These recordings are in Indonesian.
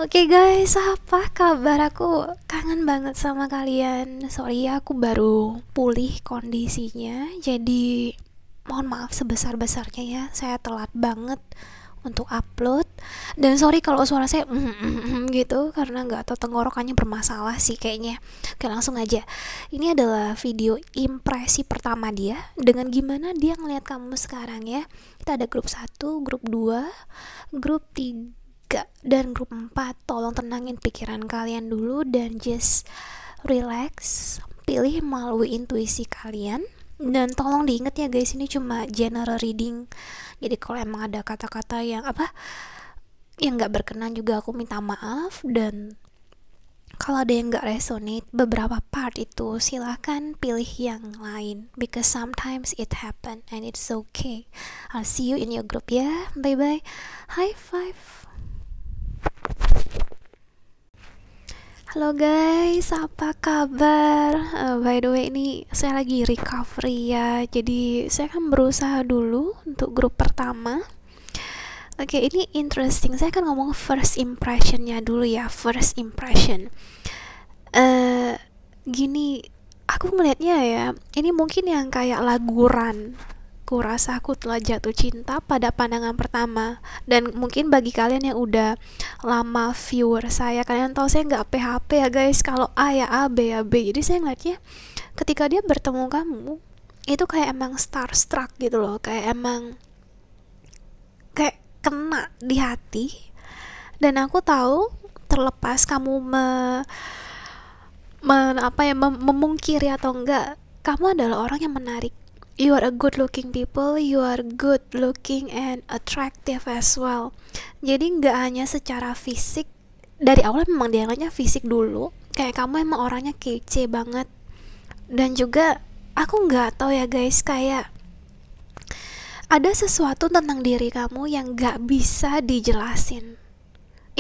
Oke guys, apa kabar? Aku kangen banget sama kalian. Sorry ya, aku baru pulih kondisinya. Jadi mohon maaf sebesar-besarnya ya. Saya telat banget untuk upload. Dan sorry kalau suara saya gitu karena nggak tahu tenggorokannya bermasalah sih kayaknya. Oke, langsung aja. Ini adalah video impresi pertama dia dengan gimana dia ngeliat kamu sekarang ya. Kita ada grup 1, grup 2, grup 3 dan grup 4. Tolong tenangin pikiran kalian dulu dan just relax, pilih melalui intuisi kalian. Dan tolong diingat ya guys, ini cuma general reading. Jadi kalau emang ada kata-kata yang nggak berkenan juga aku minta maaf. Dan kalau ada yang nggak resonate beberapa part itu, silahkan pilih yang lain, because sometimes it happen and it's okay. I'll see you in your group ya. Bye bye. High five. Halo guys, apa kabar? By the way, ini saya lagi recovery ya. Jadi saya akan berusaha dulu untuk grup pertama. Oke, ini interesting. Saya akan ngomong first impressionnya dulu ya. First impression. Gini, aku melihatnya ya. Ini mungkin yang kayak laguran. Kurasa aku telah jatuh cinta pada pandangan pertama. Dan mungkin bagi kalian yang udah lama viewer saya, kalian tahu saya nggak PHP ya guys. Kalau A ya A, B ya B. Jadi saya ngeliatnya ketika dia bertemu kamu itu kayak emang starstruck gitu loh. Kayak emang kayak kena di hati. Dan aku tahu terlepas kamu memungkiri atau enggak, kamu adalah orang yang menarik. You are a good looking people, you are good looking and attractive as well. Jadi nggak hanya secara fisik, dari awal memang dia ngeliatnya fisik dulu, kayak kamu emang orangnya kece banget. Dan juga aku nggak tahu ya guys, kayak ada sesuatu tentang diri kamu yang nggak bisa dijelasin.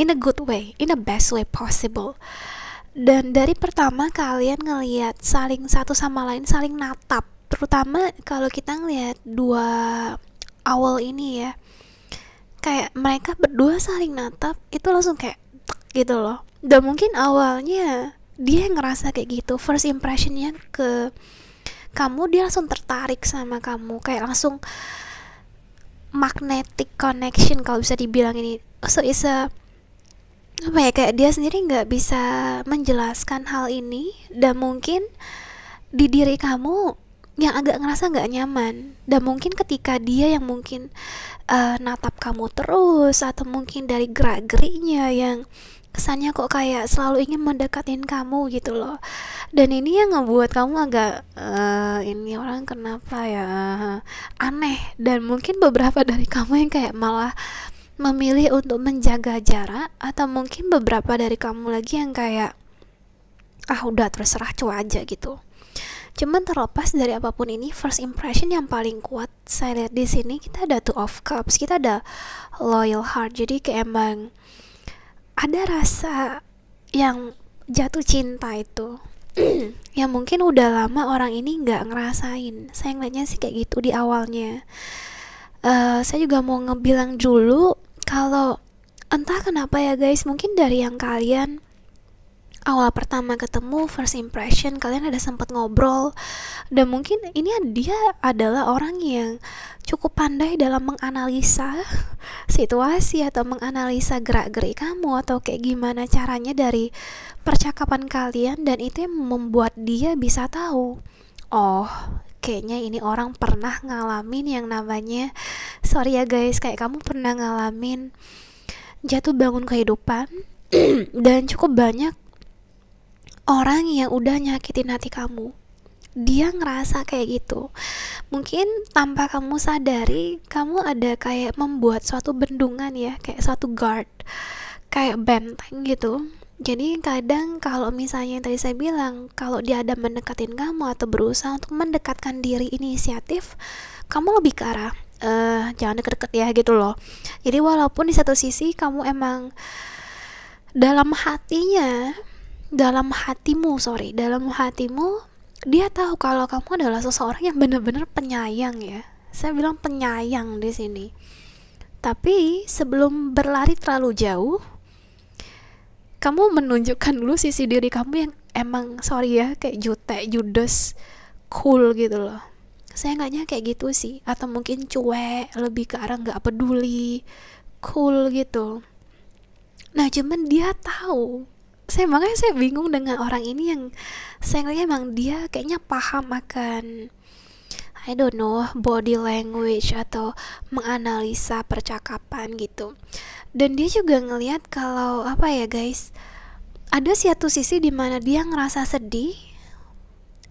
In a good way, in a best way possible. Dan dari pertama kalian ngelihat saling satu sama lain saling natap, terutama kalau kita ngelihat dua awal ini ya, kayak mereka berdua saling natap itu langsung kayak gitu loh. Dan mungkin awalnya dia ngerasa kayak gitu, first impressionnya ke kamu, dia langsung tertarik sama kamu, kayak langsung magnetic connection kalau bisa dibilang ini. So it's a apa ya, kayak dia sendiri nggak bisa menjelaskan hal ini, dan mungkin di diri kamu yang agak ngerasa nggak nyaman. Dan mungkin ketika dia yang mungkin natap kamu terus, atau mungkin dari gerak-geriknya yang kesannya kok kayak selalu ingin mendekatin kamu gitu loh. Dan ini yang ngebuat kamu agak ini orang kenapa ya, aneh. Dan mungkin beberapa dari kamu yang kayak malah memilih untuk menjaga jarak, atau mungkin beberapa dari kamu lagi yang kayak udah terserah cuek aja gitu. Cuman terlepas dari apapun ini, first impression yang paling kuat saya lihat di sini, kita ada Two of Cups, kita ada loyal heart. Jadi kayak emang ada rasa yang jatuh cinta itu yang mungkin udah lama orang ini nggak ngerasain. Saya ngeliatnya sih kayak gitu di awalnya. Saya juga mau ngebilang dulu kalau entah kenapa ya guys, mungkin dari yang kalian awal pertama ketemu, first impression, kalian ada sempat ngobrol, dan mungkin ini dia adalah orang yang cukup pandai dalam menganalisa situasi atau menganalisa gerak-gerik kamu, atau kayak gimana caranya dari percakapan kalian. Dan itu yang membuat dia bisa tahu, oh kayaknya ini orang pernah ngalamin yang namanya, sorry ya guys, kayak kamu pernah ngalamin jatuh bangun kehidupan. Dan cukup banyak orang yang udah nyakitin hati kamu, dia ngerasa kayak gitu. Mungkin tanpa kamu sadari, kamu ada kayak membuat suatu bendungan ya, kayak suatu guard, kayak benteng gitu. Jadi kadang kalau misalnya yang tadi saya bilang, kalau dia ada mendekatin kamu atau berusaha untuk mendekatkan diri, inisiatif, kamu lebih ke arah jangan deket-deket ya gitu loh. Jadi walaupun di satu sisi kamu emang dalam hatimu dia tahu kalau kamu adalah seseorang yang benar-benar penyayang ya. Saya bilang penyayang di sini. Tapi sebelum berlari terlalu jauh, kamu menunjukkan dulu sisi diri kamu yang emang sorry ya kayak jutek, judes, cool gitu loh. Saya nggaknya kayak gitu sih, atau mungkin cuek, lebih ke arah nggak peduli, cool gitu. Nah cuman dia tahu, makanya saya bingung dengan orang ini yang saya ngeliat emang dia kayaknya paham akan I don't know body language atau menganalisa percakapan gitu. Dan dia juga ngelihat kalau apa ya guys, ada satu sisi di mana dia ngerasa sedih,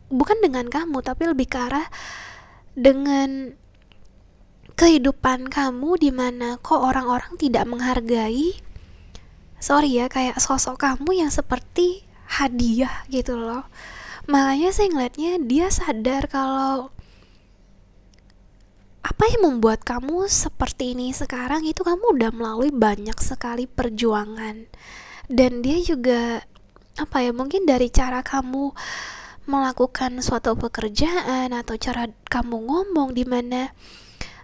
bukan dengan kamu tapi lebih ke arah dengan kehidupan kamu, di mana kok orang-orang tidak menghargai, sorry ya, kayak sosok kamu yang seperti hadiah gitu loh. Makanya saya ngeliatnya dia sadar kalau apa yang membuat kamu seperti ini sekarang itu kamu udah melalui banyak sekali perjuangan. Dan dia juga apa ya, mungkin dari cara kamu melakukan suatu pekerjaan atau cara kamu ngomong, dimana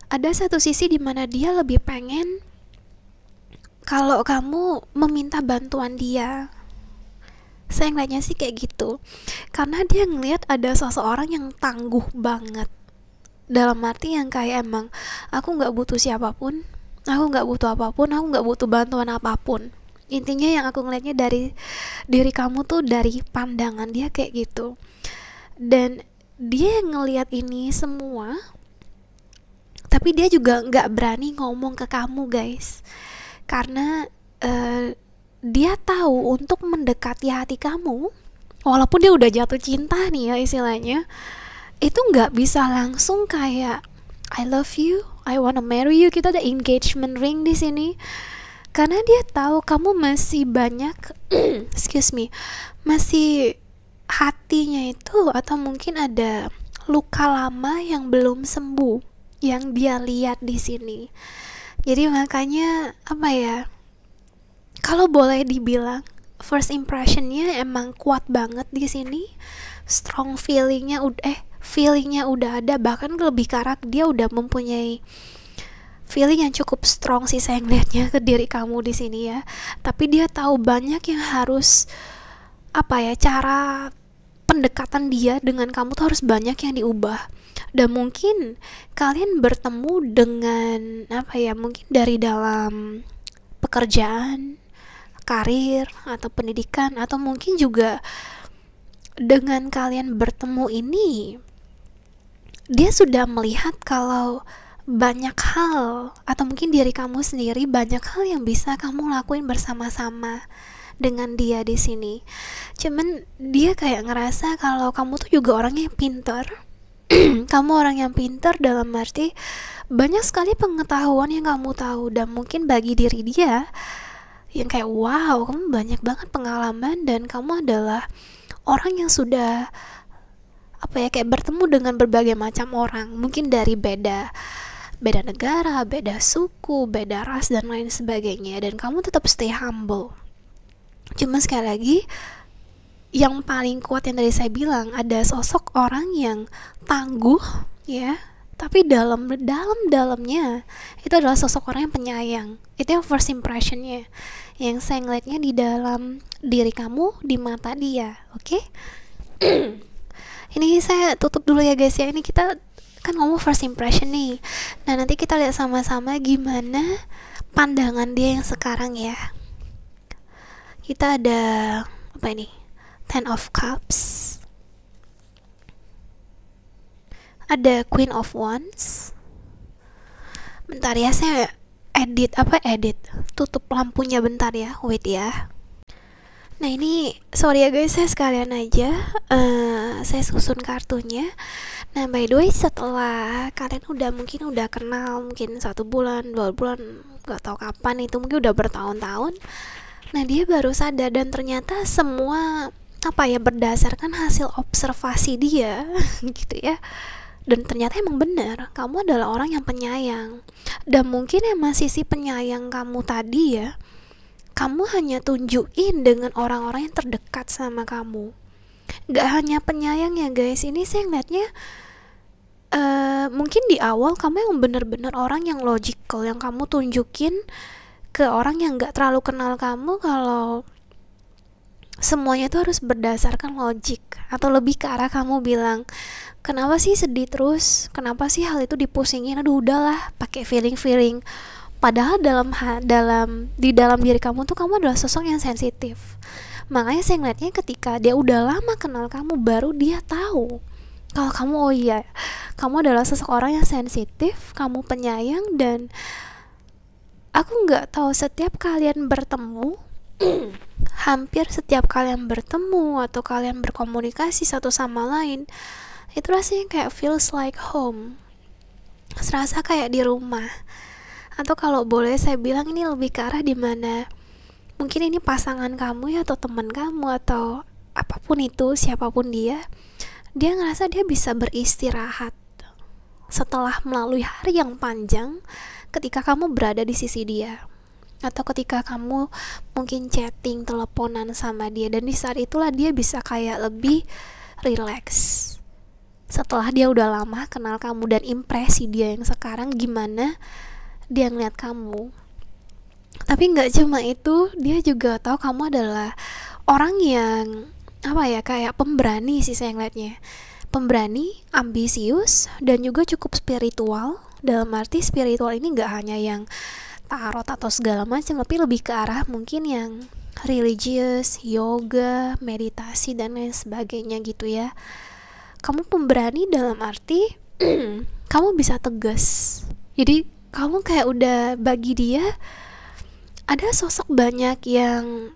ada satu sisi dimana dia lebih pengen kalau kamu meminta bantuan dia. Saya ngeliatnya sih kayak gitu, karena dia ngeliat ada seseorang yang tangguh banget, dalam arti yang kayak emang aku nggak butuh siapapun, aku nggak butuh apapun, aku nggak butuh bantuan apapun. Intinya yang aku ngeliatnya dari diri kamu tuh, dari pandangan dia kayak gitu. Dan dia ngeliat ini semua, tapi dia juga nggak berani ngomong ke kamu guys, karena dia tahu untuk mendekati hati kamu, walaupun dia udah jatuh cinta nih ya istilahnya, itu nggak bisa langsung kayak I love you, I wanna marry you, kita ada engagement ring di sini. Karena dia tahu kamu masih banyak excuse me, masih hatinya itu, atau mungkin ada luka lama yang belum sembuh yang dia lihat di sini. Jadi makanya apa ya, kalau boleh dibilang first impressionnya emang kuat banget di sini, strong feelingnya udah ada, bahkan lebih karak dia udah mempunyai feeling yang cukup strong sih saya ngelihatnya ke diri kamu di sini ya. Tapi dia tahu banyak yang harus apa ya, cara pendekatan dia dengan kamu tuh harus banyak yang diubah. Dan mungkin kalian bertemu dengan apa ya, mungkin dari dalam pekerjaan, karir, atau pendidikan, atau mungkin juga dengan kalian bertemu ini dia sudah melihat kalau banyak hal, atau mungkin diri kamu sendiri banyak hal yang bisa kamu lakuin bersama-sama dengan dia di sini. Cuman dia kayak ngerasa kalau kamu tuh juga orang yang pintar. Kamu orang yang pintar dalam arti banyak sekali pengetahuan yang kamu tahu, dan mungkin bagi diri dia yang kayak wow, kamu banyak banget pengalaman, dan kamu adalah orang yang sudah apa ya, kayak bertemu dengan berbagai macam orang, mungkin dari beda negara, beda suku, beda ras, dan lain sebagainya, dan kamu tetap stay humble. Cuma sekali lagi, yang paling kuat yang tadi saya bilang, ada sosok orang yang tangguh ya, tapi dalamnya itu adalah sosok orang yang penyayang. Itu yang first impressionnya yang saya ngeliatnya di dalam diri kamu, di mata dia. Oke? Ini saya tutup dulu ya guys ya. Ini kita kan ngomong first impression nih. Nah nanti kita lihat sama-sama gimana pandangan dia yang sekarang ya. Kita ada apa ini? Ten of Cups, ada Queen of Wands. Bentar ya, saya edit tutup lampunya bentar ya, wait ya. Nah ini sorry ya guys, saya sekalian aja saya susun kartunya. Nah by the way, setelah kalian mungkin udah kenal mungkin 1 bulan 2 bulan, gak tahu kapan itu, mungkin udah bertahun-tahun, nah dia baru sadar, dan ternyata semua apa ya, berdasarkan hasil observasi dia gitu ya. Dan ternyata emang benar, kamu adalah orang yang penyayang. Dan mungkin emang sisi penyayang kamu tadi ya, kamu hanya tunjukin dengan orang-orang yang terdekat sama kamu. Gak hanya penyayang ya guys, ini saya ngeliatnya mungkin di awal kamu yang benar-benar orang yang logical, yang kamu tunjukin ke orang yang gak terlalu kenal kamu kalau semuanya itu harus berdasarkan logik, atau lebih ke arah kamu bilang, kenapa sih sedih terus, kenapa sih hal itu dipusingin, aduh udahlah, pakai feeling. Padahal di dalam diri kamu tuh kamu adalah sosok yang sensitif. Makanya saya ngeliatnya ketika dia udah lama kenal kamu, baru dia tahu kalau kamu, oh iya, kamu adalah seseorang yang sensitif, kamu penyayang. Dan aku nggak tahu, setiap kalian bertemu hampir setiap kalian bertemu atau kalian berkomunikasi satu sama lain, itu rasanya kayak feels like home, serasa kayak di rumah. Atau kalau boleh saya bilang, ini lebih ke arah dimana mungkin ini pasangan kamu ya, atau teman kamu, atau apapun itu, siapapun dia ngerasa dia bisa beristirahat setelah melalui hari yang panjang ketika kamu berada di sisi dia, atau ketika kamu mungkin chatting, teleponan sama dia, dan di saat itulah dia bisa kayak lebih relax setelah dia udah lama kenal kamu. Dan impresi dia yang sekarang gimana dia ngeliat kamu. Tapi nggak cuma itu, dia juga tahu kamu adalah orang yang kayak pemberani sih saya ngeliatnya. Pemberani, ambisius, dan juga cukup spiritual. Dalam arti spiritual ini nggak hanya yang tarot atau segala macam, tapi lebih ke arah mungkin yang religious, yoga, meditasi, dan lain sebagainya gitu ya. Kamu pemberani dalam arti kamu bisa tegas. Jadi kamu kayak udah, bagi dia ada sosok banyak yang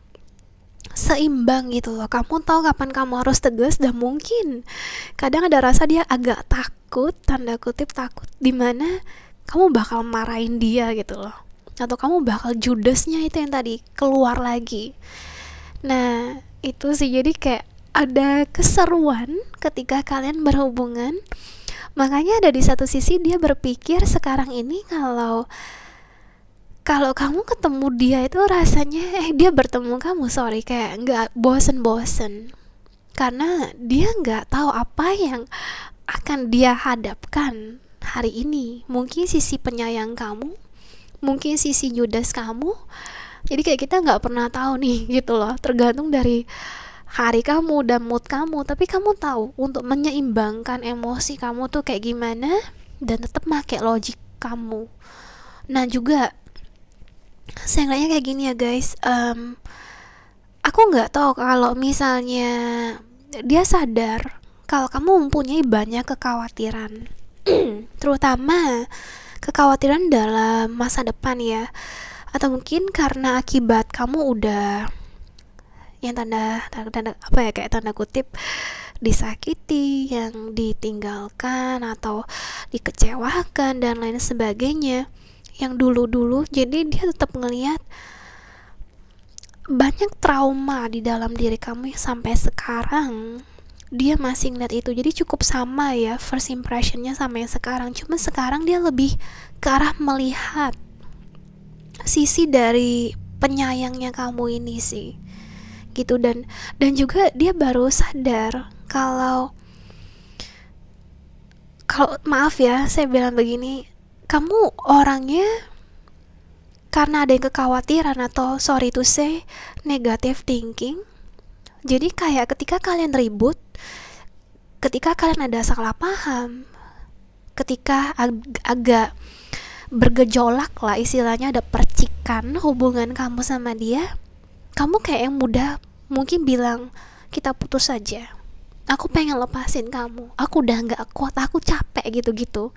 seimbang gitu loh. Kamu tahu kapan kamu harus tegas, dan mungkin kadang ada rasa dia agak takut, tanda kutip takut, dimana kamu bakal marahin dia gitu loh, atau kamu bakal judesnya itu yang tadi keluar lagi. Nah itu sih, jadi kayak ada keseruan ketika kalian berhubungan. Makanya ada di satu sisi dia berpikir sekarang ini kalau kamu ketemu dia itu rasanya dia bertemu kamu, kayak nggak bosen-bosen, karena dia nggak tahu apa yang akan dia hadapkan hari ini. Mungkin sisi penyayang kamu, mungkin sisi judes kamu. Jadi kayak kita nggak pernah tahu nih gitu loh, tergantung dari hari kamu dan mood kamu. Tapi kamu tahu untuk menyeimbangkan emosi kamu tuh kayak gimana, dan tetap pakai logik kamu. Nah juga saya ngeliatnya kayak gini ya guys, aku nggak tahu kalau misalnya dia sadar kalau kamu mempunyai banyak kekhawatiran terutama kekhawatiran dalam masa depan ya, atau mungkin karena akibat kamu udah yang kayak tanda kutip disakiti, yang ditinggalkan atau dikecewakan dan lain sebagainya yang dulu-dulu. Jadi dia tetap ngelihat banyak trauma di dalam diri kamu yang sampai sekarang dia masih ngeliat itu. Jadi cukup sama ya first impressionnya sama yang sekarang, cuma sekarang dia lebih ke arah melihat sisi dari penyayangnya kamu ini sih gitu. Dan juga dia baru sadar kalau maaf ya saya bilang begini, kamu orangnya karena ada yang kekhawatiran atau sorry to say negative thinking. Jadi kayak ketika kalian ribut, ketika kalian ada salah paham, ketika agak bergejolak lah istilahnya, ada percikan hubungan kamu sama dia, kamu kayak yang mudah mungkin bilang kita putus saja, aku pengen lepasin kamu, aku udah gak kuat, aku capek gitu-gitu.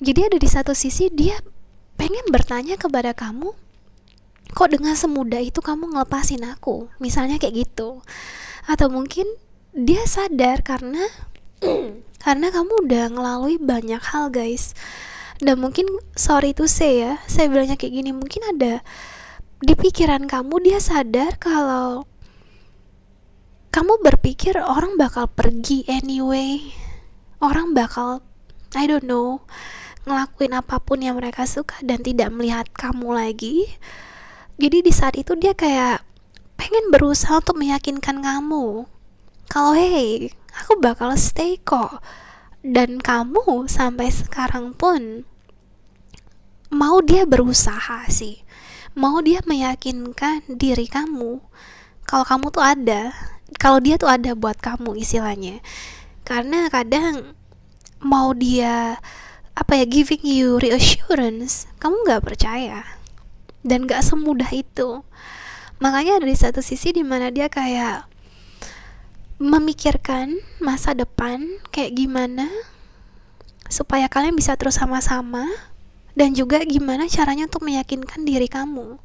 Jadi ada di satu sisi dia pengen bertanya kepada kamu, kok dengan semudah itu kamu ngelepasin aku, misalnya kayak gitu. Atau mungkin dia sadar karena kamu udah ngelalui banyak hal guys. Dan mungkin sorry to say ya, saya bilangnya kayak gini, mungkin ada di pikiran kamu, dia sadar kalau kamu berpikir orang bakal pergi anyway, orang bakal I don't know ngelakuin apapun yang mereka suka dan tidak melihat kamu lagi. Jadi di saat itu dia kayak pengen berusaha untuk meyakinkan kamu kalau hey, aku bakal stay kok. Dan kamu sampai sekarang pun mau dia berusaha sih, mau dia meyakinkan diri kamu kalau kamu tuh ada, kalau dia tuh ada buat kamu istilahnya. Karena kadang mau dia giving you reassurance, kamu nggak percaya dan nggak semudah itu. Makanya dari satu sisi dimana dia kayak memikirkan masa depan kayak gimana supaya kalian bisa terus sama-sama, dan juga gimana caranya untuk meyakinkan diri kamu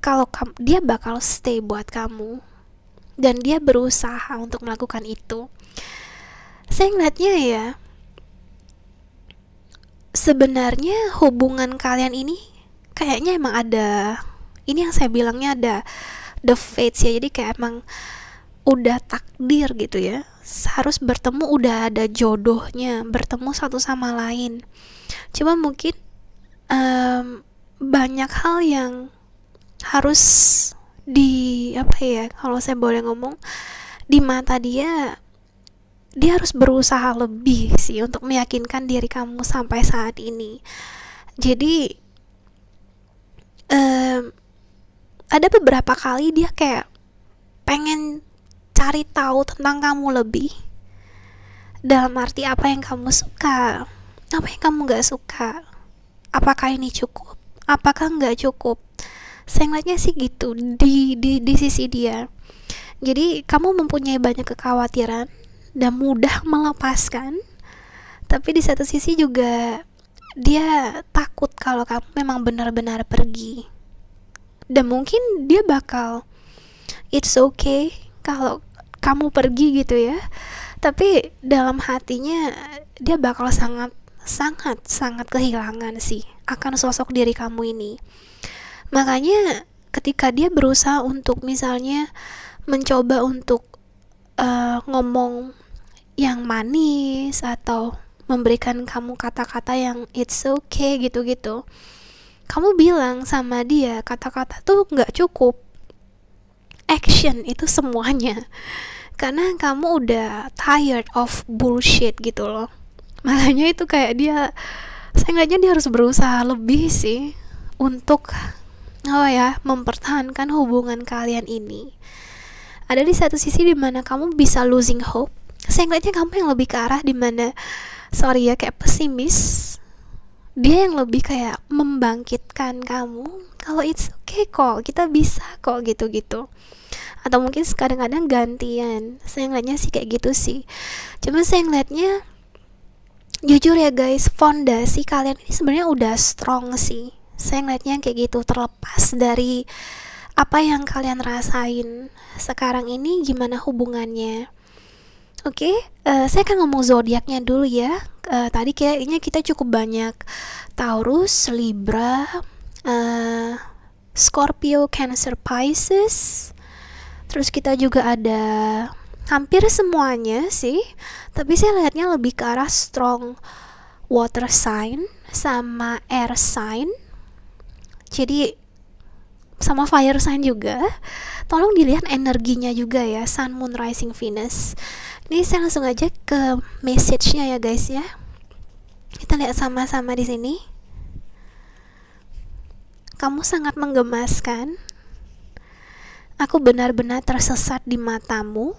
kalau dia bakal stay buat kamu, dan dia berusaha untuk melakukan itu. Saya ngeliatnya ya, sebenarnya hubungan kalian ini kayaknya emang ada, ini yang saya bilangnya ada the fates ya, jadi kayak emang udah takdir gitu ya, harus bertemu, udah ada jodohnya bertemu satu sama lain. Cuma mungkin banyak hal yang harus kalau saya boleh ngomong, di mata dia harus berusaha lebih sih untuk meyakinkan diri kamu sampai saat ini. Jadi ada beberapa kali dia kayak pengen cari tahu tentang kamu lebih, dalam arti apa yang kamu suka, apa yang kamu gak suka, apakah ini cukup, apakah nggak cukup. Saya ngeliatnya sih gitu di sisi dia. Jadi kamu mempunyai banyak kekhawatiran dan mudah melepaskan, tapi di satu sisi juga dia takut kalau kamu memang benar-benar pergi. Dan mungkin dia bakal it's okay kalau kamu pergi gitu ya, tapi dalam hatinya dia bakal sangat kehilangan sih akan sosok diri kamu ini. Makanya ketika dia berusaha untuk misalnya mencoba untuk ngomong yang manis atau memberikan kamu kata-kata yang it's okay gitu-gitu, kamu bilang sama dia kata-kata tuh nggak cukup, action itu semuanya, karena kamu udah tired of bullshit gitu loh. Makanya itu kayak dia, saya ngeliatnya dia harus berusaha lebih sih untuk mempertahankan hubungan kalian ini. Ada di satu sisi dimana kamu bisa losing hope, saya ngeliatnya kamu yang lebih ke arah dimana kayak pesimis, dia yang lebih kayak membangkitkan kamu kalau it's okay kok, kita bisa kok gitu-gitu. Atau mungkin kadang-kadang gantian, saya ngeliatnya sih kayak gitu sih. Cuma saya ngeliatnya jujur ya guys, fondasi kalian ini sebenarnya udah strong sih. Saya ngeliatnya kayak gitu, terlepas dari apa yang kalian rasain sekarang ini, gimana hubungannya. Oke, saya akan ngomong zodiaknya dulu ya. Tadi kayaknya kita cukup banyak Taurus, Libra, Scorpio, Cancer, Pisces. Terus kita juga ada hampir semuanya sih, tapi saya lihatnya lebih ke arah strong water sign sama air sign. Jadi sama fire sign juga. Tolong dilihat energinya juga ya, Sun, Moon, Rising, Venus. Ini saya langsung aja ke message-nya ya guys ya. Kita lihat sama-sama di sini. Kamu sangat menggemaskan. Aku benar-benar tersesat di matamu.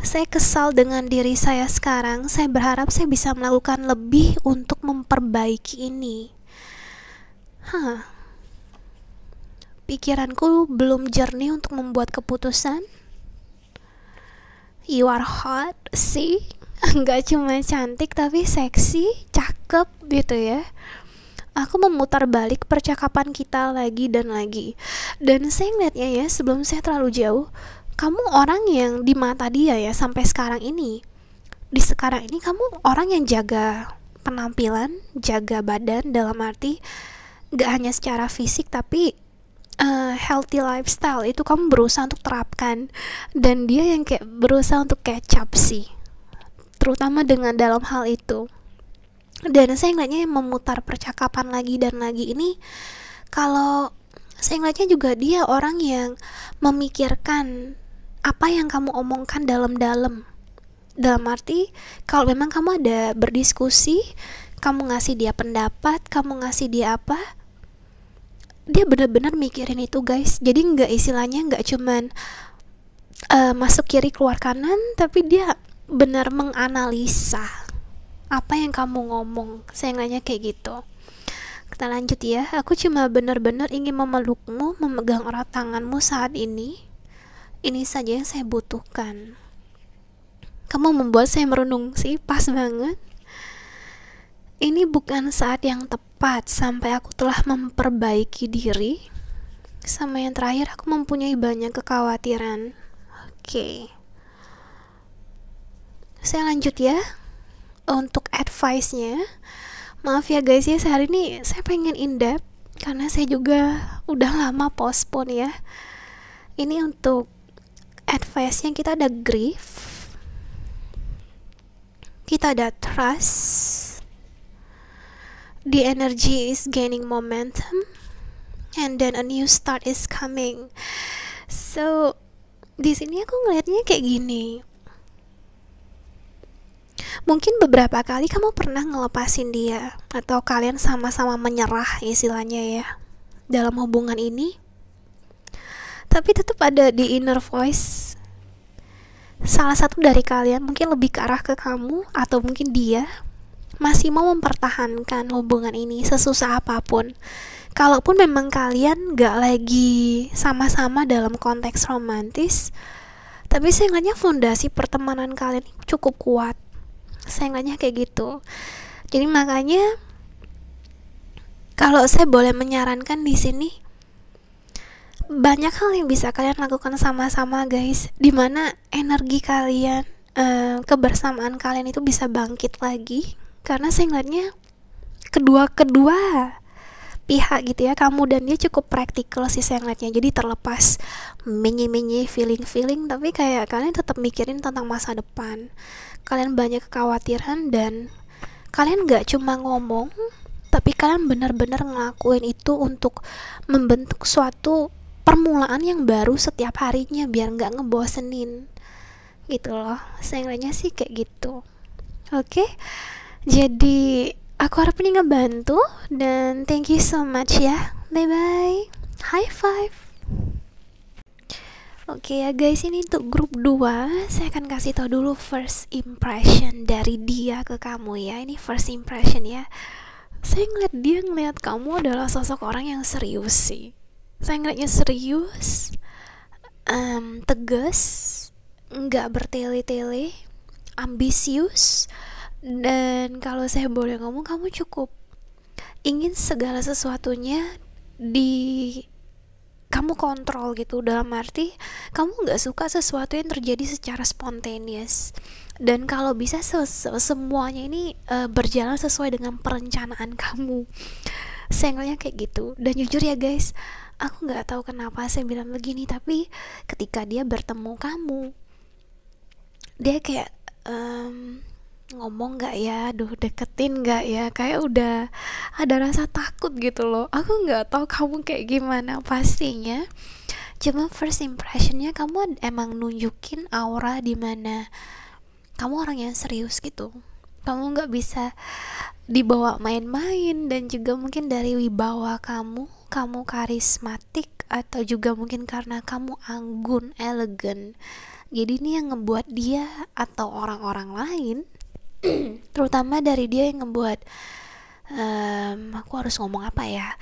Saya kesal dengan diri saya sekarang. Saya berharap saya bisa melakukan lebih untuk memperbaiki ini. Pikiranku belum jernih untuk membuat keputusan. You are hot, sih. Gak cuma cantik tapi seksi, cakep gitu ya. Aku memutar balik percakapan kita lagi dan lagi. Dan saya ngeliatnya ya, sebelum saya terlalu jauh, kamu orang yang di mata dia ya sampai sekarang ini. Di sekarang ini kamu orang yang jaga penampilan, jaga badan, dalam arti gak hanya secara fisik tapi healthy lifestyle itu kamu berusaha untuk terapkan. Dan dia yang kayak berusaha untuk catch up sih, terutama dengan dalam hal itu. Dan saya ngeliatnya yang memutar percakapan lagi dan lagi ini, kalau saya ngeliatnya juga dia orang yang memikirkan apa yang kamu omongkan dalam-dalam. Dalam arti kalau memang kamu ada berdiskusi, kamu ngasih dia pendapat, kamu ngasih dia apa, dia benar-benar mikirin itu guys. Jadi nggak istilahnya nggak cuman masuk kiri keluar kanan, tapi dia benar menganalisa apa yang kamu ngomong. Saya nanya kayak gitu. Kita lanjut ya. Aku cuma benar-benar ingin memelukmu, memegang erat tanganmu saat ini. Ini saja yang saya butuhkan. Kamu membuat saya merenung sih, pas banget. Ini bukan saat yang tepat sampai aku telah memperbaiki diri. Sama yang terakhir, aku mempunyai banyak kekhawatiran. Oke. Saya lanjut ya. Untuk advice-nya, maaf ya guys ya, sehari ini saya pengen in-depth karena saya juga udah lama postpone ya. Ini untuk advice-nya, kita ada grief, kita ada trust, the energy is gaining momentum, and then a new start is coming. So di sini aku ngelihatnya kayak gini. Mungkin beberapa kali kamu pernah ngelepasin dia, atau kalian sama-sama menyerah istilahnya ya dalam hubungan ini. Tapi tetap ada di inner voice, salah satu dari kalian mungkin lebih ke arah ke kamu, atau mungkin dia masih mau mempertahankan hubungan ini sesusah apapun. Kalaupun memang kalian gak lagi sama-sama dalam konteks romantis, tapi saya ngeliatnya fondasi pertemanan kalian cukup kuat. Saya ngeliatnya kayak gitu. Jadi makanya kalau saya boleh menyarankan di sini, banyak hal yang bisa kalian lakukan sama-sama guys, dimana energi kalian, kebersamaan kalian itu bisa bangkit lagi. Karena saya ngeliatnya kedua pihak gitu ya, kamu dan dia cukup praktikal sih saya ngeliatnya. Jadi terlepas menye-menye feeling, tapi kayak kalian tetap mikirin tentang masa depan. Kalian banyak kekhawatiran dan kalian gak cuma ngomong, tapi kalian benar-benar ngelakuin itu untuk membentuk suatu permulaan yang baru setiap harinya biar gak ngebosenin gitu loh. Saya ngeliatnya sih kayak gitu. Oke, jadi aku harap ini ngebantu, dan thank you so much ya. Bye bye. High five. Oke ya guys, ini untuk grup 2. Saya akan kasih tau dulu first impression dari dia ke kamu ya. Ini first impression ya. Saya ngeliat dia ngeliat kamu adalah sosok orang yang serius sih. Saya ngeliatnya serius, tegas, nggak bertele-tele, ambisius. Dan kalau saya boleh ngomong, kamu cukup ingin segala sesuatunya kamu kontrol gitu, dalam arti kamu nggak suka sesuatu yang terjadi secara spontaneous, dan kalau bisa semuanya ini berjalan sesuai dengan perencanaan kamu. Saya ngeliatnya kayak gitu. Dan jujur ya guys, aku nggak tahu kenapa saya bilang begini, tapi ketika dia bertemu kamu, dia kayak ngomong gak ya, deketin gak ya, kayak udah ada rasa takut gitu loh. Aku gak tahu kamu kayak gimana pastinya, cuma first impressionnya kamu emang nunjukin aura dimana kamu orang yang serius gitu. Kamu gak bisa dibawa main-main, dan juga mungkin dari wibawa kamu karismatik, atau juga mungkin karena kamu anggun, elegan. Jadi ini yang ngebuat dia atau orang-orang lain terutama dari dia yang ngebuat aku harus ngomong apa ya,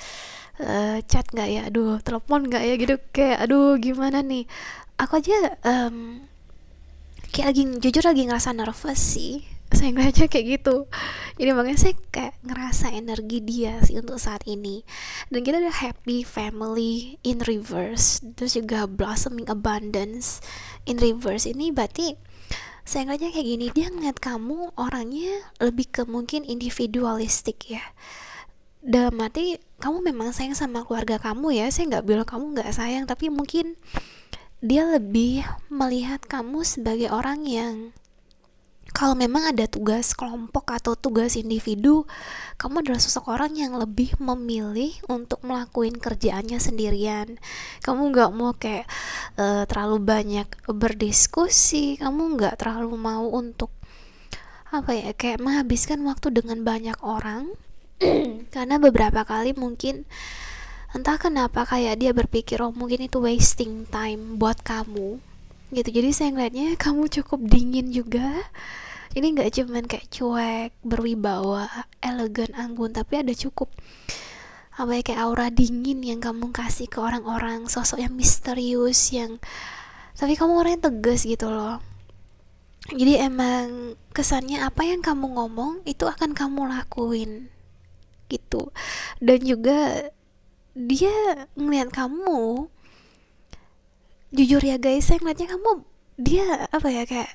chat gak ya, telepon gak ya gitu, kayak gimana nih. Aku aja kayak jujur lagi ngerasa nervous sih. Saya ngeliatnya kayak gitu. Jadi makanya saya kayak ngerasa energi dia sih untuk saat ini. Dan kita ada happy family in reverse, terus juga blossoming abundance in reverse. Ini berarti saya ngeliatnya kayak gini, dia ngeliat kamu orangnya lebih ke mungkin individualistik ya. Dalam arti kamu memang sayang sama keluarga kamu ya, saya gak bilang kamu gak sayang, tapi mungkin dia lebih melihat kamu sebagai orang yang kalau memang ada tugas kelompok atau tugas individu, kamu adalah sosok orang yang lebih memilih untuk melakukan kerjaannya sendirian. Kamu gak mau kayak terlalu banyak berdiskusi, kamu gak terlalu mau untuk kayak menghabiskan waktu dengan banyak orang. Karena beberapa kali mungkin Entah kenapa kayak dia berpikir oh mungkin itu wasting time buat kamu gitu. Jadi saya ngeliatnya kamu cukup dingin juga. Ini nggak cuman kayak cuek, berwibawa, elegan, anggun, tapi ada cukup apa ya, kayak aura dingin yang kamu kasih ke orang-orang, sosok yang misterius, yang tapi kamu orangnya tegas gitu loh. Jadi emang kesannya apa yang kamu ngomong itu akan kamu lakuin gitu. Dan juga dia ngeliat kamu, jujur ya guys, saya ngeliatnya kamu, dia apa ya, kayak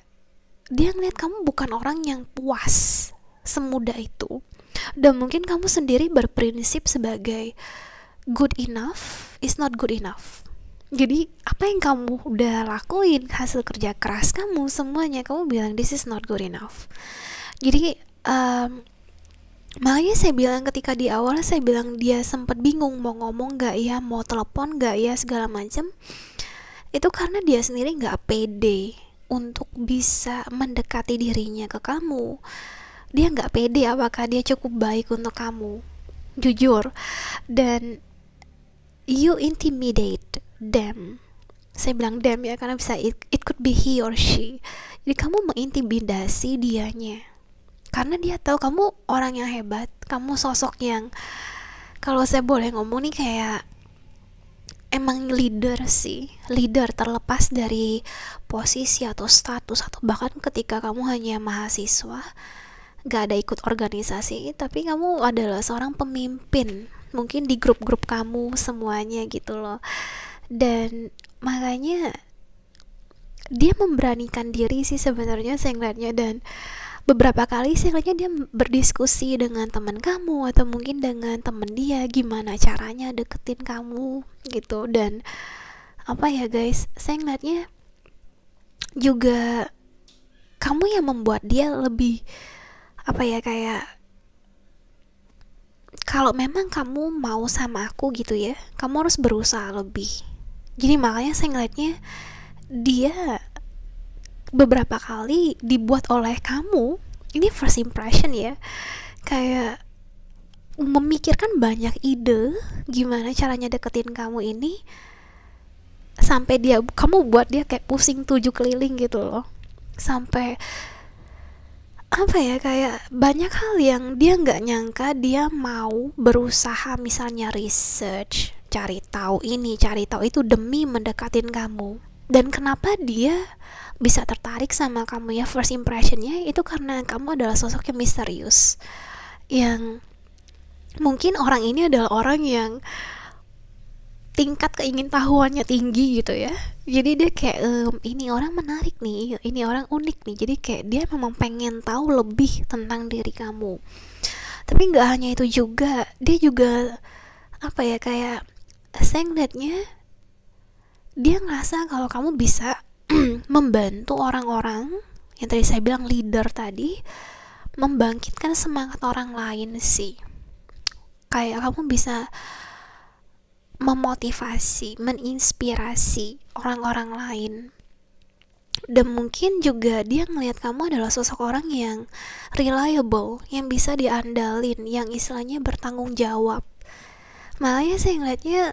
dia ngeliat kamu bukan orang yang puas semudah itu. Dan mungkin kamu sendiri berprinsip sebagai good enough is not good enough. Jadi apa yang kamu udah lakuin, hasil kerja keras kamu, semuanya kamu bilang this is not good enough. Jadi makanya saya bilang ketika di awal, saya bilang dia sempat bingung mau ngomong gak ya, mau telepon gak ya, segala macam. Itu karena dia sendiri gak pede untuk bisa mendekati dirinya ke kamu. Dia gak pede apakah dia cukup baik untuk kamu, jujur. Dan you intimidate them. Saya bilang them ya, karena bisa it could be he or she. Jadi kamu mengintimidasi dianya, karena dia tahu kamu orang yang hebat, kamu sosok yang, kalau saya boleh ngomong nih, kayak emang leader sih, leader terlepas dari posisi atau status, atau bahkan ketika kamu hanya mahasiswa, gak ada ikut organisasi, tapi kamu adalah seorang pemimpin, mungkin di grup-grup kamu semuanya gitu loh. Dan makanya dia memberanikan diri sih sebenarnya saya ngeliatnya. Dan beberapa kali saya ngeliatnya dia berdiskusi dengan teman kamu atau mungkin dengan temen dia, gimana caranya deketin kamu gitu. Dan apa ya guys, saya ngeliatnya juga kamu yang membuat dia lebih apa ya, kayak kalau memang kamu mau sama aku gitu ya, kamu harus berusaha lebih. Jadi makanya saya ngeliatnya dia beberapa kali dibuat oleh kamu, ini first impression ya, kayak memikirkan banyak ide gimana caranya deketin kamu ini, sampai kamu buat dia kayak pusing 7 keliling gitu loh. Sampai apa ya, kayak banyak hal yang dia nggak nyangka dia mau berusaha, misalnya research, cari tahu ini, cari tahu itu demi mendekatin kamu. Dan kenapa dia bisa tertarik sama kamu ya, first impressionnya itu karena kamu adalah sosok yang misterius, yang mungkin orang ini adalah orang yang tingkat keingintahuannya tinggi gitu ya. Jadi dia kayak ini orang menarik nih, ini orang unik nih, jadi kayak dia memang pengen tahu lebih tentang diri kamu. Tapi nggak hanya itu juga, dia juga apa ya, kayak saya ngeliatnya dia ngerasa kalau kamu bisa membantu orang-orang yang tadi saya bilang leader tadi, membangkitkan semangat orang lain sih. Kayak kamu bisa memotivasi, menginspirasi orang-orang lain. Dan mungkin juga dia ngelihat kamu adalah sosok orang yang reliable, yang bisa diandalin, yang istilahnya bertanggung jawab. Makanya saya ngelihatnya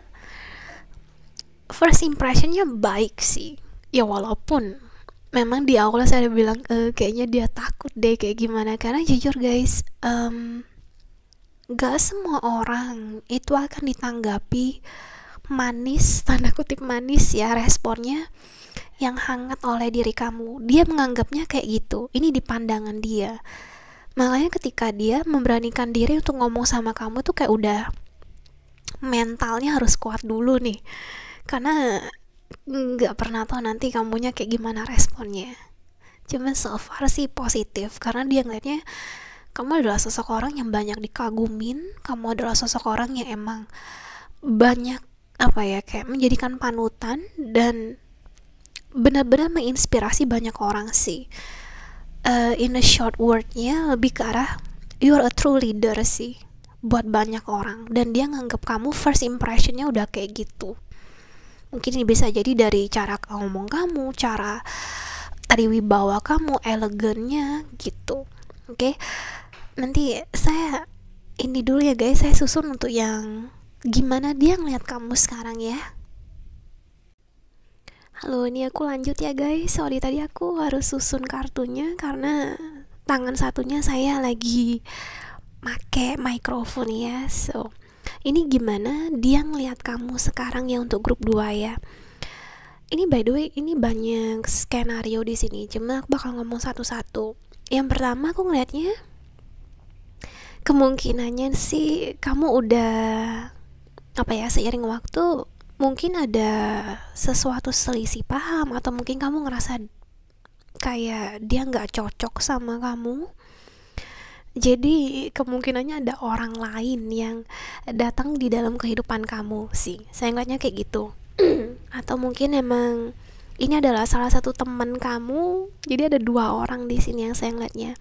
first impressionnya baik sih. Ya walaupun memang di awal saya bilang kayaknya dia takut deh kayak gimana. Karena jujur guys, gak semua orang itu akan ditanggapi manis, tanda kutip manis ya, responnya yang hangat oleh diri kamu. Dia menganggapnya kayak gitu, ini di pandangan dia. Makanya ketika dia memberanikan diri untuk ngomong sama kamu tuh kayak udah mentalnya harus kuat dulu nih, karena nggak pernah tahu nanti kamunya kayak gimana responnya. Cuman so far sih positif, karena dia ngeliatnya kamu adalah sosok orang yang banyak dikagumin, kamu adalah sosok orang yang emang banyak apa ya, kayak menjadikan panutan dan benar-benar menginspirasi banyak orang sih. In a short wordnya lebih ke arah you are a true leader sih buat banyak orang. Dan dia nganggap kamu first impressionnya udah kayak gitu. Mungkin ini bisa jadi dari cara ngomong kamu, cara tadi wibawa kamu, elegannya gitu. Oke, nanti saya ini dulu ya guys, saya susun untuk yang gimana dia ngeliat kamu sekarang ya. Halo, ini aku lanjut ya guys. Sorry tadi aku harus susun kartunya karena tangan satunya saya lagi make mikrofon ya. So, ini gimana dia ngeliat kamu sekarang ya untuk grup 2 ya. Ini by the way, ini banyak skenario di sini. Cuma aku bakal ngomong satu-satu. Yang pertama aku ngeliatnya kemungkinannya sih kamu udah seiring waktu mungkin ada sesuatu selisih paham, atau mungkin kamu ngerasa kayak dia nggak cocok sama kamu. Jadi kemungkinannya ada orang lain yang datang di dalam kehidupan kamu sih. Saya ngeliatnya kayak gitu. Atau mungkin emang ini adalah salah satu teman kamu. Jadi ada 2 orang di sini yang saya ngeliatnya.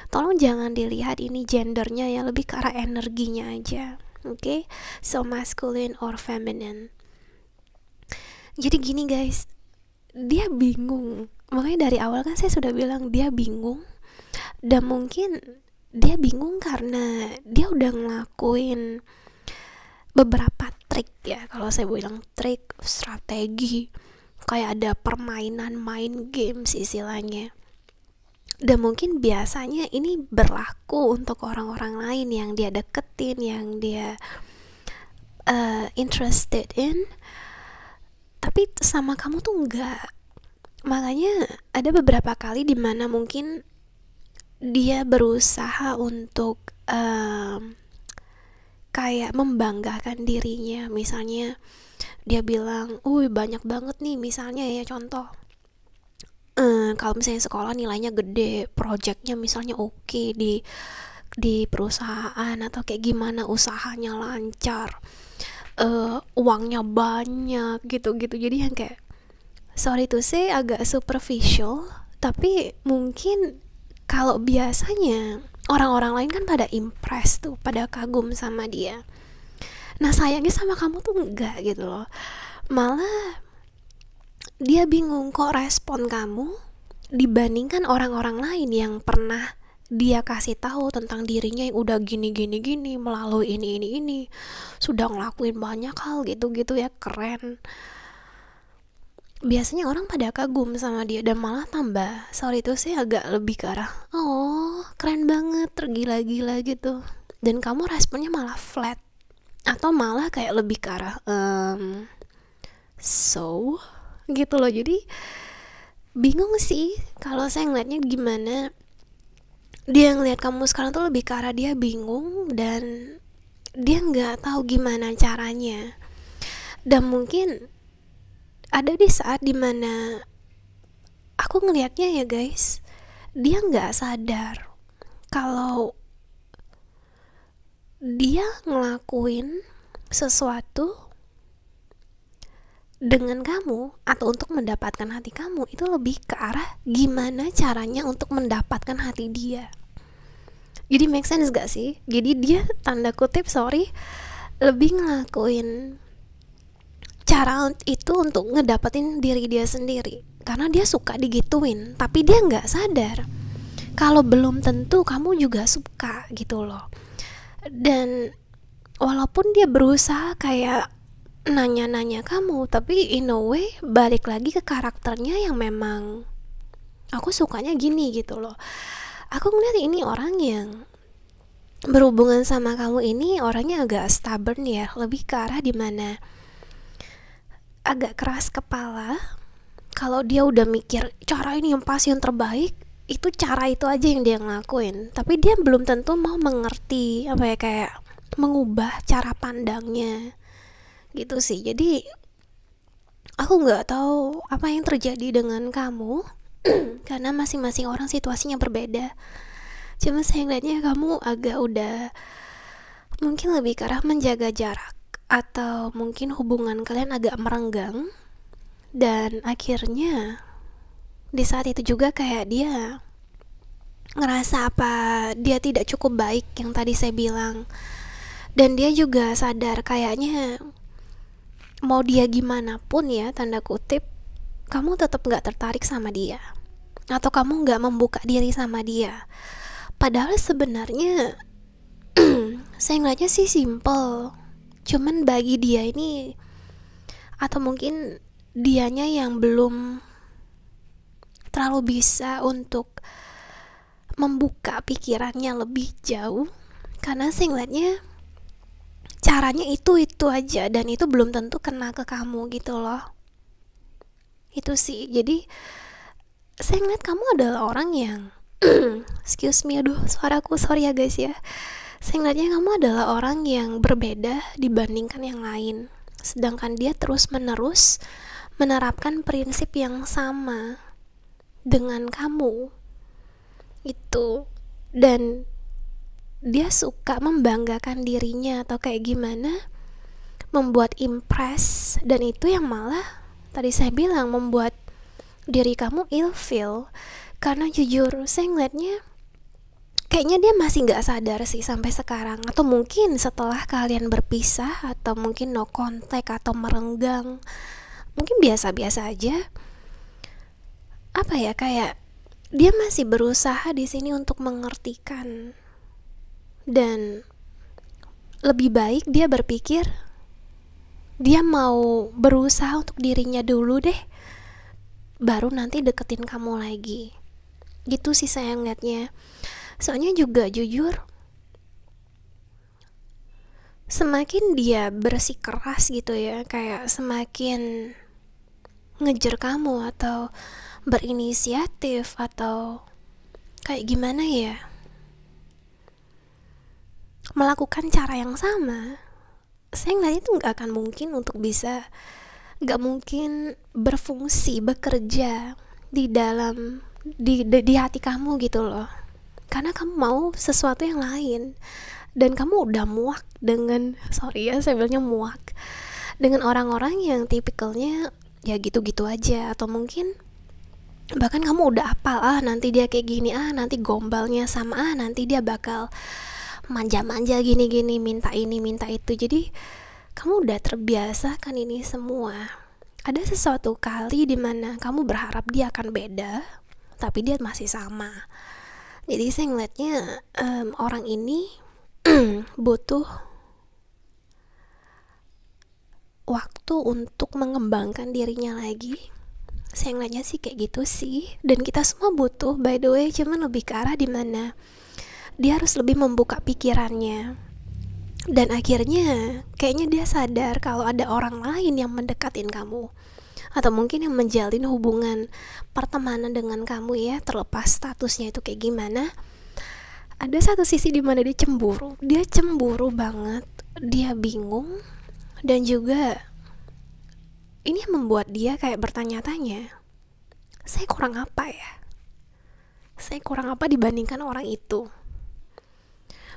Tolong jangan dilihat ini gendernya ya, lebih ke arah energinya aja. Oke? So masculine or feminine. Jadi gini guys, dia bingung. Makanya dari awal kan saya sudah bilang dia bingung. Dan mungkin dia bingung karena dia udah ngelakuin beberapa trik ya. Kalau saya bilang trik, strategi, kayak ada permainan main games istilahnya. Dan mungkin biasanya ini berlaku untuk orang-orang lain yang dia deketin, yang dia interested in. Tapi sama kamu tuh enggak. Makanya ada beberapa kali dimana mungkin dia berusaha untuk kayak membanggakan dirinya. Misalnya dia bilang, banyak banget nih, misalnya ya contoh, kalau misalnya sekolah nilainya gede, projectnya misalnya oke di perusahaan, atau kayak gimana usahanya lancar, uangnya banyak gitu-gitu. Jadi yang kayak, sorry to say, agak superficial. Tapi mungkin kalau biasanya orang-orang lain kan pada impress tuh, pada kagum sama dia. Nah sayangnya sama kamu tuh enggak gitu loh. Malah dia bingung kok respon kamu dibandingkan orang-orang lain yang pernah dia kasih tahu tentang dirinya yang udah gini melalui ini sudah ngelakuin banyak hal gitu ya, keren. Biasanya orang pada kagum sama dia, dan malah tambah, sorry itu sih, agak lebih ke arah keren banget, tergila-gila gitu. Dan kamu responnya malah flat, atau malah kayak lebih ke arah so gitu loh. Jadi bingung sih kalau saya ngeliatnya gimana. Dia ngeliat kamu sekarang tuh lebih ke arah dia bingung dan dia nggak tahu gimana caranya. Dan mungkin ada di saat dimana aku ngelihatnya ya guys, dia nggak sadar kalau dia ngelakuin sesuatu dengan kamu atau untuk mendapatkan hati kamu itu lebih ke arah gimana caranya untuk mendapatkan hati dia. Jadi make sense gak sih? Jadi dia tanda kutip lebih ngelakuin cara itu untuk ngedapetin diri dia sendiri, karena dia suka digituin. Tapi dia gak sadar kalau belum tentu kamu juga suka gitu loh. Dan walaupun dia berusaha kayak nanya-nanya kamu, tapi in a way balik lagi ke karakternya yang memang aku sukanya gini gitu loh. Aku ngeliat ini orang yang berhubungan sama kamu ini orangnya agak stubborn ya, lebih ke arah dimana agak keras kepala. Kalau dia udah mikir cara ini yang pasti yang terbaik, itu cara itu aja yang dia ngelakuin. Tapi dia belum tentu mau mengerti kayak mengubah cara pandangnya gitu sih. Jadi aku nggak tahu apa yang terjadi dengan kamu karena masing-masing orang situasinya berbeda. Cuma saya ngeliatnya kamu agak udah mungkin lebih ke arah menjaga jarak, atau mungkin hubungan kalian agak merenggang. Dan akhirnya di saat itu juga kayak dia ngerasa apa dia tidak cukup baik yang tadi saya bilang. Dan dia juga sadar kayaknya mau dia gimana pun ya, tanda kutip, kamu tetap gak tertarik sama dia, atau kamu gak membuka diri sama dia. Padahal sebenarnya saya ngeliatnya sih simple. Cuman bagi dia ini, atau mungkin dianya yang belum terlalu bisa untuk membuka pikirannya lebih jauh, karena saya ngeliatnya caranya itu aja, dan itu belum tentu kena ke kamu gitu loh. Itu sih, jadi saya ngeliat kamu adalah orang yang excuse me, aduh suaraku, sorry ya guys ya. Saya ngeliatnya kamu adalah orang yang berbeda dibandingkan yang lain, sedangkan dia terus menerus menerapkan prinsip yang sama dengan kamu itu, dan dia suka membanggakan dirinya atau kayak gimana, membuat impress, dan itu yang malah tadi saya bilang membuat diri kamu ilfeel. Karena jujur saya ngeliatnya kayaknya dia masih gak sadar sih sampai sekarang, atau mungkin setelah kalian berpisah, atau mungkin no contact atau merenggang, mungkin biasa-biasa aja, apa ya, kayak dia masih berusaha di sini untuk mengertikan, dan lebih baik dia berpikir dia mau berusaha untuk dirinya dulu deh, baru nanti deketin kamu lagi. Gitu sih saya ngeliatnya. Soalnya juga jujur, semakin dia bersikeras gitu ya, kayak semakin ngejar kamu atau berinisiatif atau kayak gimana ya, melakukan cara yang sama, saya ngeliatnya itu gak akan mungkin untuk bisa, gak mungkin berfungsi, bekerja di dalam di hati kamu gitu loh. Karena kamu mau sesuatu yang lain, dan kamu udah muak dengan, sorry ya saya bilangnya muak, dengan orang-orang yang tipikalnya ya gitu-gitu aja, atau mungkin bahkan kamu udah apal, nanti dia kayak gini, nanti gombalnya sama, nanti dia bakal manja-manja gini-gini, minta ini minta itu. Jadi kamu udah terbiasa kan ini semua. Ada sesuatu kali dimana kamu berharap dia akan beda, tapi dia masih sama. Jadi saya ngeliatnya orang ini butuh waktu untuk mengembangkan dirinya lagi. Saya ngeliatnya sih kayak gitu sih. Dan kita semua butuh, by the way, cuman lebih ke arah dimana dia harus lebih membuka pikirannya. Dan akhirnya kayaknya dia sadar kalau ada orang lain yang mendekatin kamu, atau mungkin yang menjalin hubungan pertemanan dengan kamu ya, terlepas statusnya itu kayak gimana. Ada satu sisi di mana dia cemburu banget, dia bingung, dan juga ini membuat dia kayak bertanya-tanya, saya kurang apa ya? Saya kurang apa dibandingkan orang itu?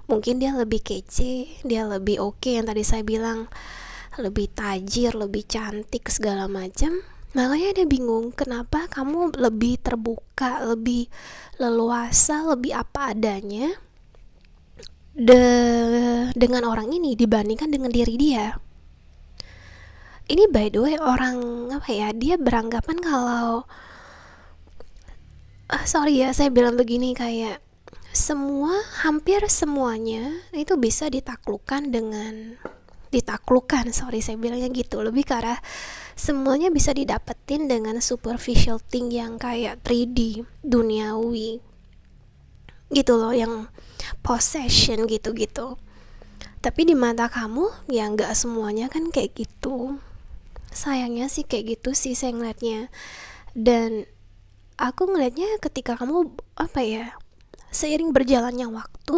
Mungkin dia lebih kece, dia lebih oke, yang tadi saya bilang lebih tajir, lebih cantik segala macam. Makanya dia bingung kenapa kamu lebih terbuka, lebih leluasa, lebih apa adanya dengan orang ini dibandingkan dengan diri dia. Ini by the way orang apa ya, dia beranggapan kalau sorry ya saya bilang begini, kayak hampir semuanya itu bisa ditaklukkan, sorry saya bilangnya gitu, lebih ke arah semuanya bisa didapetin dengan superficial thing yang kayak 3D, duniawi gitu loh, yang possession gitu-gitu. Tapi di mata kamu ya nggak semuanya kan kayak gitu. Sayangnya sih kayak gitu sih saya ngeliatnya. Dan aku ngeliatnya ketika kamu apa ya, seiring berjalannya waktu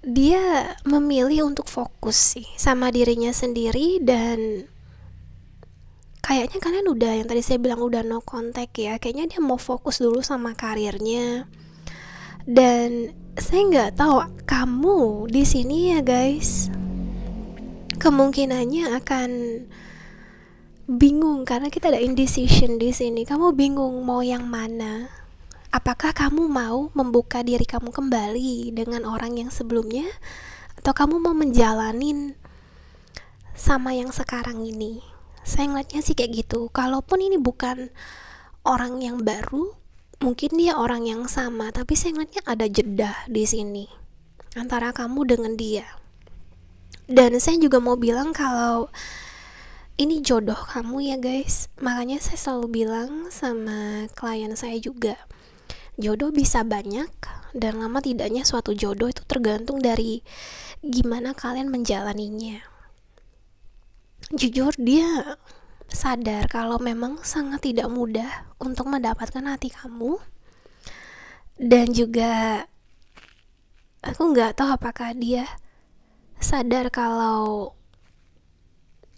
dia memilih untuk fokus sih sama dirinya sendiri, dan kayaknya kalian udah, yang tadi saya bilang udah no contact ya, kayaknya dia mau fokus dulu sama karirnya. Dan saya nggak tahu kamu di sini ya guys, kemungkinannya akan bingung karena kita ada indecision di sini. Kamu bingung mau yang mana? Apakah kamu mau membuka diri kamu kembali dengan orang yang sebelumnya, atau kamu mau menjalanin sama yang sekarang ini? Saya ngeliatnya sih kayak gitu. Kalaupun ini bukan orang yang baru, mungkin dia orang yang sama, tapi saya ngeliatnya ada jeda di sini. antara kamu dengan dia. Dan saya juga mau bilang kalau ini jodoh kamu ya guys. Makanya saya selalu bilang sama klien saya juga, jodoh bisa banyak, dan lama tidaknya suatu jodoh itu tergantung dari gimana kalian menjalaninya. Jujur dia sadar kalau memang sangat tidak mudah untuk mendapatkan hati kamu. Dan juga aku nggak tahu apakah dia sadar kalau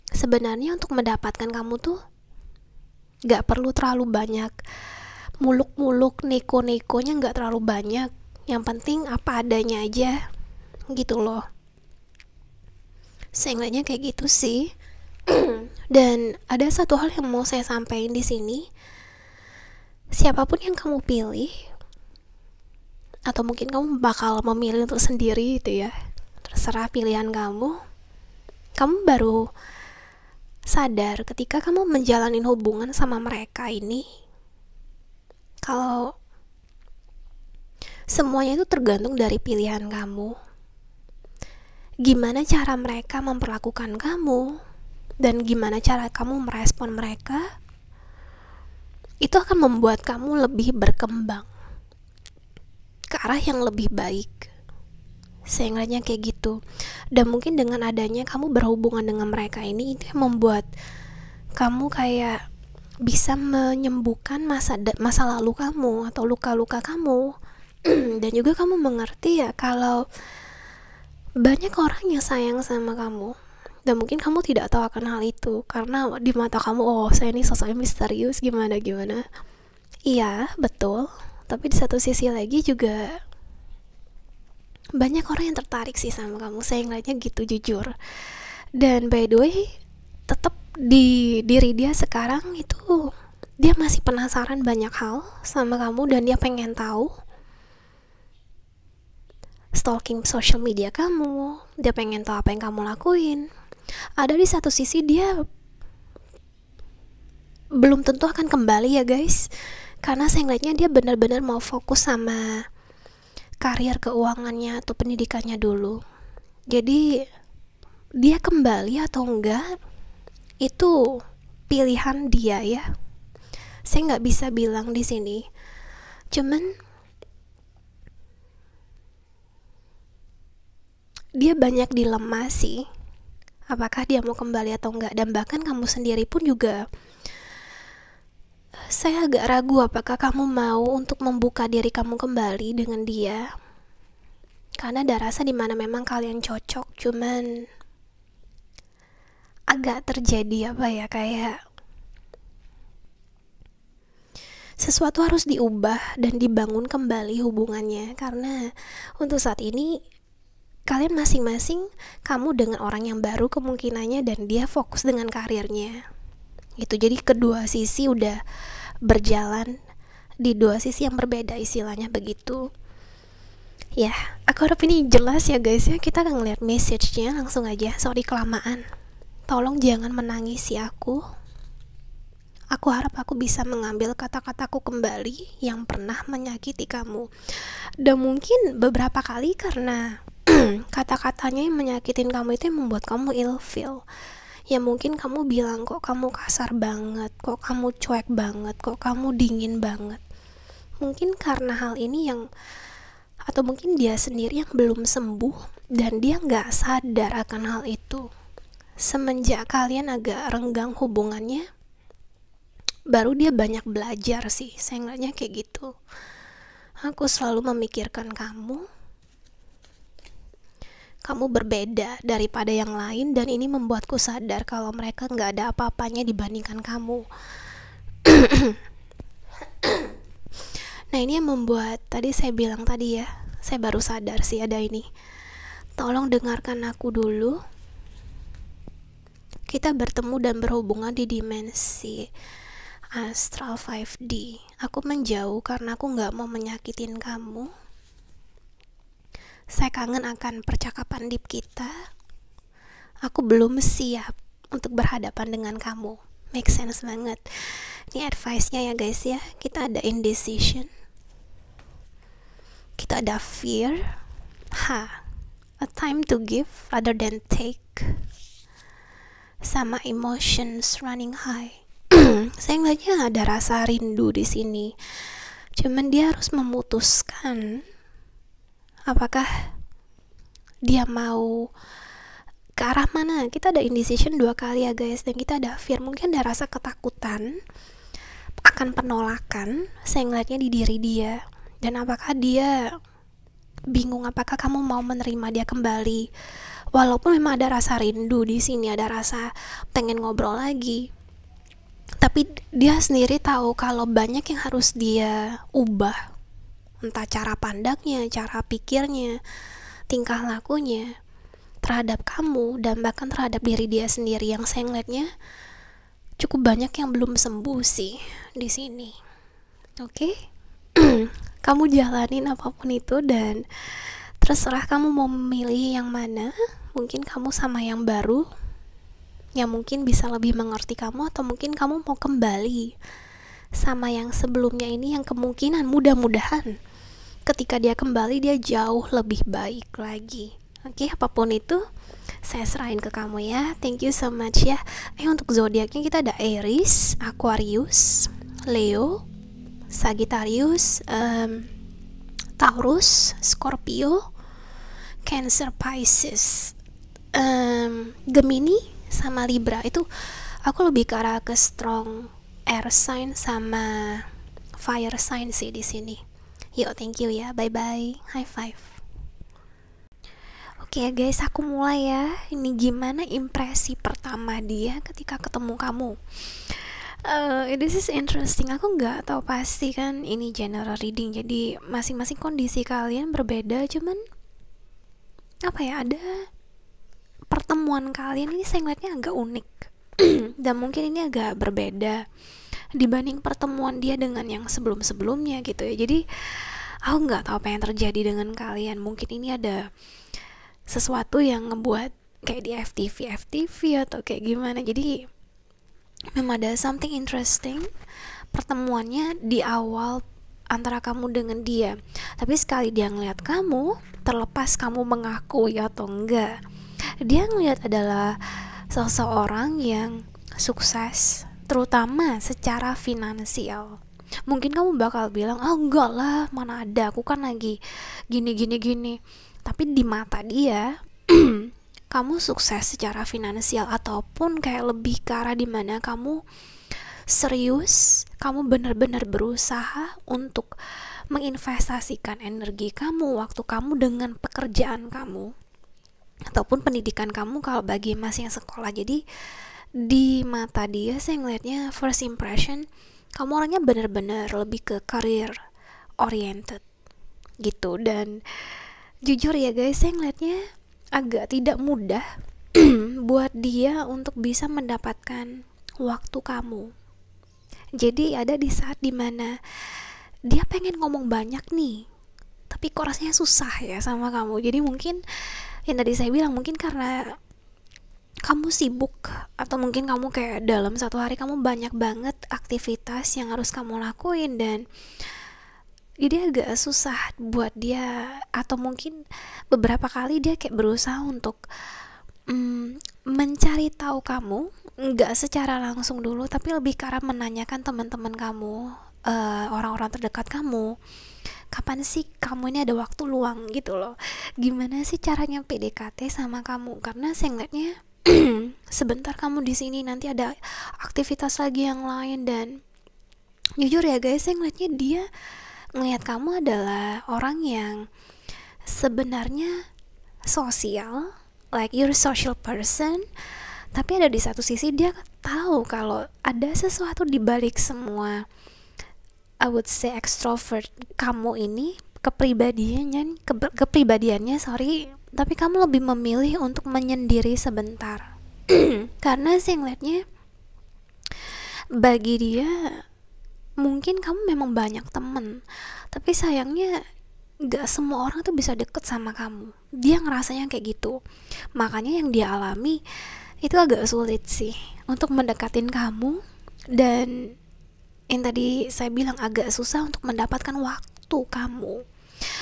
sebenarnya untuk mendapatkan kamu tuh gak perlu terlalu banyak muluk-muluk, neko-nekonya gak terlalu banyak, yang penting apa adanya aja gitu loh. Saya ngeliatnya kayak gitu sih. Dan ada satu hal yang mau saya sampaikan di sini, siapapun yang kamu pilih, atau mungkin kamu bakal memilih untuk sendiri itu ya, terserah pilihan kamu. Kamu baru sadar ketika kamu menjalani hubungan sama mereka ini, kalau semuanya itu tergantung dari pilihan kamu. Gimana cara mereka memperlakukan kamu, dan gimana cara kamu merespon mereka, itu akan membuat kamu lebih berkembang ke arah yang lebih baik. Saya ngeliatnya kayak gitu. Dan mungkin dengan adanya kamu berhubungan dengan mereka ini, itu yang membuat kamu kayak bisa menyembuhkan masa lalu kamu atau luka-luka kamu. Dan juga kamu mengerti ya kalau banyak orang yang sayang sama kamu, dan mungkin kamu tidak tahu akan hal itu karena di mata kamu, oh saya ini sosoknya misterius gimana. Iya betul, tapi di satu sisi lagi juga banyak orang yang tertarik sih sama kamu. Saya ngeliatnya gitu jujur. Dan by the way, tetap di diri dia sekarang itu, dia masih penasaran banyak hal sama kamu, dan dia pengen tahu, stalking social media kamu, dia pengen tahu apa yang kamu lakuin. Ada di satu sisi dia belum tentu akan kembali ya guys, karena saya ngeliatnya dia benar-benar mau fokus sama karir keuangannya atau pendidikannya dulu. Jadi dia kembali atau enggak itu pilihan dia ya. Saya nggak bisa bilang di sini. Cuman dia banyak dilema sih, apakah dia mau kembali atau enggak. Dan bahkan kamu sendiri pun juga, saya agak ragu apakah kamu mau untuk membuka diri kamu kembali dengan dia, karena ada rasa dimana memang kalian cocok, cuman agak terjadi apa ya, kayak sesuatu harus diubah dan dibangun kembali hubungannya. Karena untuk saat ini kalian masing-masing, kamu dengan orang yang baru kemungkinannya, dan dia fokus dengan karirnya itu. Jadi kedua sisi udah berjalan di dua sisi yang berbeda, istilahnya begitu ya. Aku harap ini jelas ya guys ya. Kita akan ngeliat message-nya langsung aja. Sorry kelamaan, tolong jangan menangisi aku. Aku harap aku bisa mengambil kata-kataku kembali yang pernah menyakiti kamu. Dan mungkin beberapa kali karena kata-katanya yang menyakitin kamu itu yang membuat kamu ilfeel. Ya mungkin kamu bilang, kok kamu kasar banget, kok kamu cuek banget, kok kamu dingin banget. Mungkin karena hal ini yang, atau mungkin dia sendiri yang belum sembuh, dan dia gak sadar akan hal itu. Semenjak kalian agak renggang hubungannya, baru dia banyak belajar sih. Saya ngeliatnya kayak gitu. Aku selalu memikirkan kamu berbeda daripada yang lain, dan ini membuatku sadar kalau mereka gak ada apa-apanya dibandingkan kamu. Nah ini yang membuat tadi saya bilang tadi ya, saya baru sadar sih ada ini. Tolong dengarkan aku dulu. Kita bertemu dan berhubungan di dimensi astral 5D. Aku menjauh karena aku gak mau menyakitin kamu. Saya kangen akan percakapan deep kita. Aku belum siap untuk berhadapan dengan kamu. Make sense banget. Ini advice-nya ya guys ya. Kita ada indecision, kita ada fear, a time to give rather than take, sama emotions running high. Saya ngeliatnya ada rasa rindu di sini. Cuman dia harus memutuskan apakah dia mau ke arah mana. Kita ada indecision 2 kali ya guys, dan kita ada fear. Mungkin ada rasa ketakutan akan penolakan. Saya ngeliatnya di diri dia. Dan apakah dia bingung apakah kamu mau menerima dia kembali. Walaupun memang ada rasa rindu di sini, ada rasa pengen ngobrol lagi, tapi dia sendiri tahu kalau banyak yang harus dia ubah, entah cara pandangnya, cara pikirnya, tingkah lakunya terhadap kamu, dan bahkan terhadap diri dia sendiri, yang saya ngeliatnya cukup banyak yang belum sembuh sih di sini. Oke? Kamu jalanin apapun itu, dan terserah kamu mau memilih yang mana. Mungkin kamu sama yang baru yang mungkin bisa lebih mengerti kamu, atau mungkin kamu mau kembali sama yang sebelumnya ini, yang kemungkinan mudah-mudahan ketika dia kembali dia jauh lebih baik lagi. Oke, apapun itu saya serahin ke kamu ya. Thank you so much ya. Untuk zodiaknya kita ada Aries, Aquarius, Leo, Sagittarius, Taurus, Scorpio, Cancer, Pisces, Gemini sama Libra. Itu aku lebih ke arah ke strong air sign sama fire sign sih di sini. Yuk, thank you ya. Bye bye. High five. Oke ya guys, aku mulai ya. Ini gimana impresi pertama dia ketika ketemu kamu? This is interesting. Aku nggak tahu pasti kan ini general reading, jadi masing-masing kondisi kalian berbeda. Cuman apa ya, ada pertemuan kalian ini saya ngeliatnya agak unik dan mungkin ini agak berbeda dibanding pertemuan dia dengan yang sebelum-sebelumnya gitu ya. Jadi aku nggak tahu apa yang terjadi dengan kalian. Mungkin ini ada sesuatu yang ngebuat kayak di FTV atau kayak gimana. Jadi memang ada something interesting pertemuannya di awal antara kamu dengan dia. Tapi sekali dia ngeliat kamu, terlepas kamu mengakui atau enggak, dia ngeliat adalah seseorang yang sukses, terutama secara finansial. Mungkin kamu bakal bilang, oh enggak lah, mana ada, aku kan lagi gini. Tapi di mata dia kamu sukses secara finansial, ataupun kayak lebih ke arah dimana kamu serius, kamu benar-benar berusaha untuk menginvestasikan energi kamu, waktu kamu dengan pekerjaan kamu ataupun pendidikan kamu kalau bagi mas yang sekolah. Jadi di mata dia saya ngelihatnya first impression kamu orangnya benar-benar lebih ke career oriented gitu. Dan jujur ya guys, saya ngelihatnya agak tidak mudah buat dia untuk bisa mendapatkan waktu kamu. Jadi ada di saat dimana dia pengen ngomong banyak nih, tapi kok rasanya susah ya sama kamu. Jadi mungkin yang tadi saya bilang, mungkin karena kamu sibuk, atau mungkin kamu kayak dalam satu hari kamu banyak banget aktivitas yang harus kamu lakuin, dan jadi agak susah buat dia. Atau mungkin beberapa kali dia kayak berusaha untuk mencari tahu kamu, nggak secara langsung dulu, tapi lebih karena menanyakan teman-teman kamu, orang-orang terdekat kamu, kapan sih kamu ini ada waktu luang gitu loh, gimana sih caranya PDKT sama kamu, karena saya ngeliatnya sebentar kamu di sini nanti ada aktivitas lagi yang lain. Dan jujur ya guys, saya ngeliatnya dia ngeliat kamu adalah orang yang sebenarnya sosial, like you're a social person, tapi ada di satu sisi dia tahu kalau ada sesuatu di balik semua I would say extrovert kamu ini, kepribadiannya tapi kamu lebih memilih untuk menyendiri sebentar. Karena saya ngeliatnya bagi dia mungkin kamu memang banyak temen, tapi sayangnya gak semua orang tuh bisa deket sama kamu. Dia ngerasanya kayak gitu. Makanya yang dia alami itu agak sulit sih untuk mendekatin kamu. Dan yang tadi saya bilang agak susah untuk mendapatkan waktu kamu.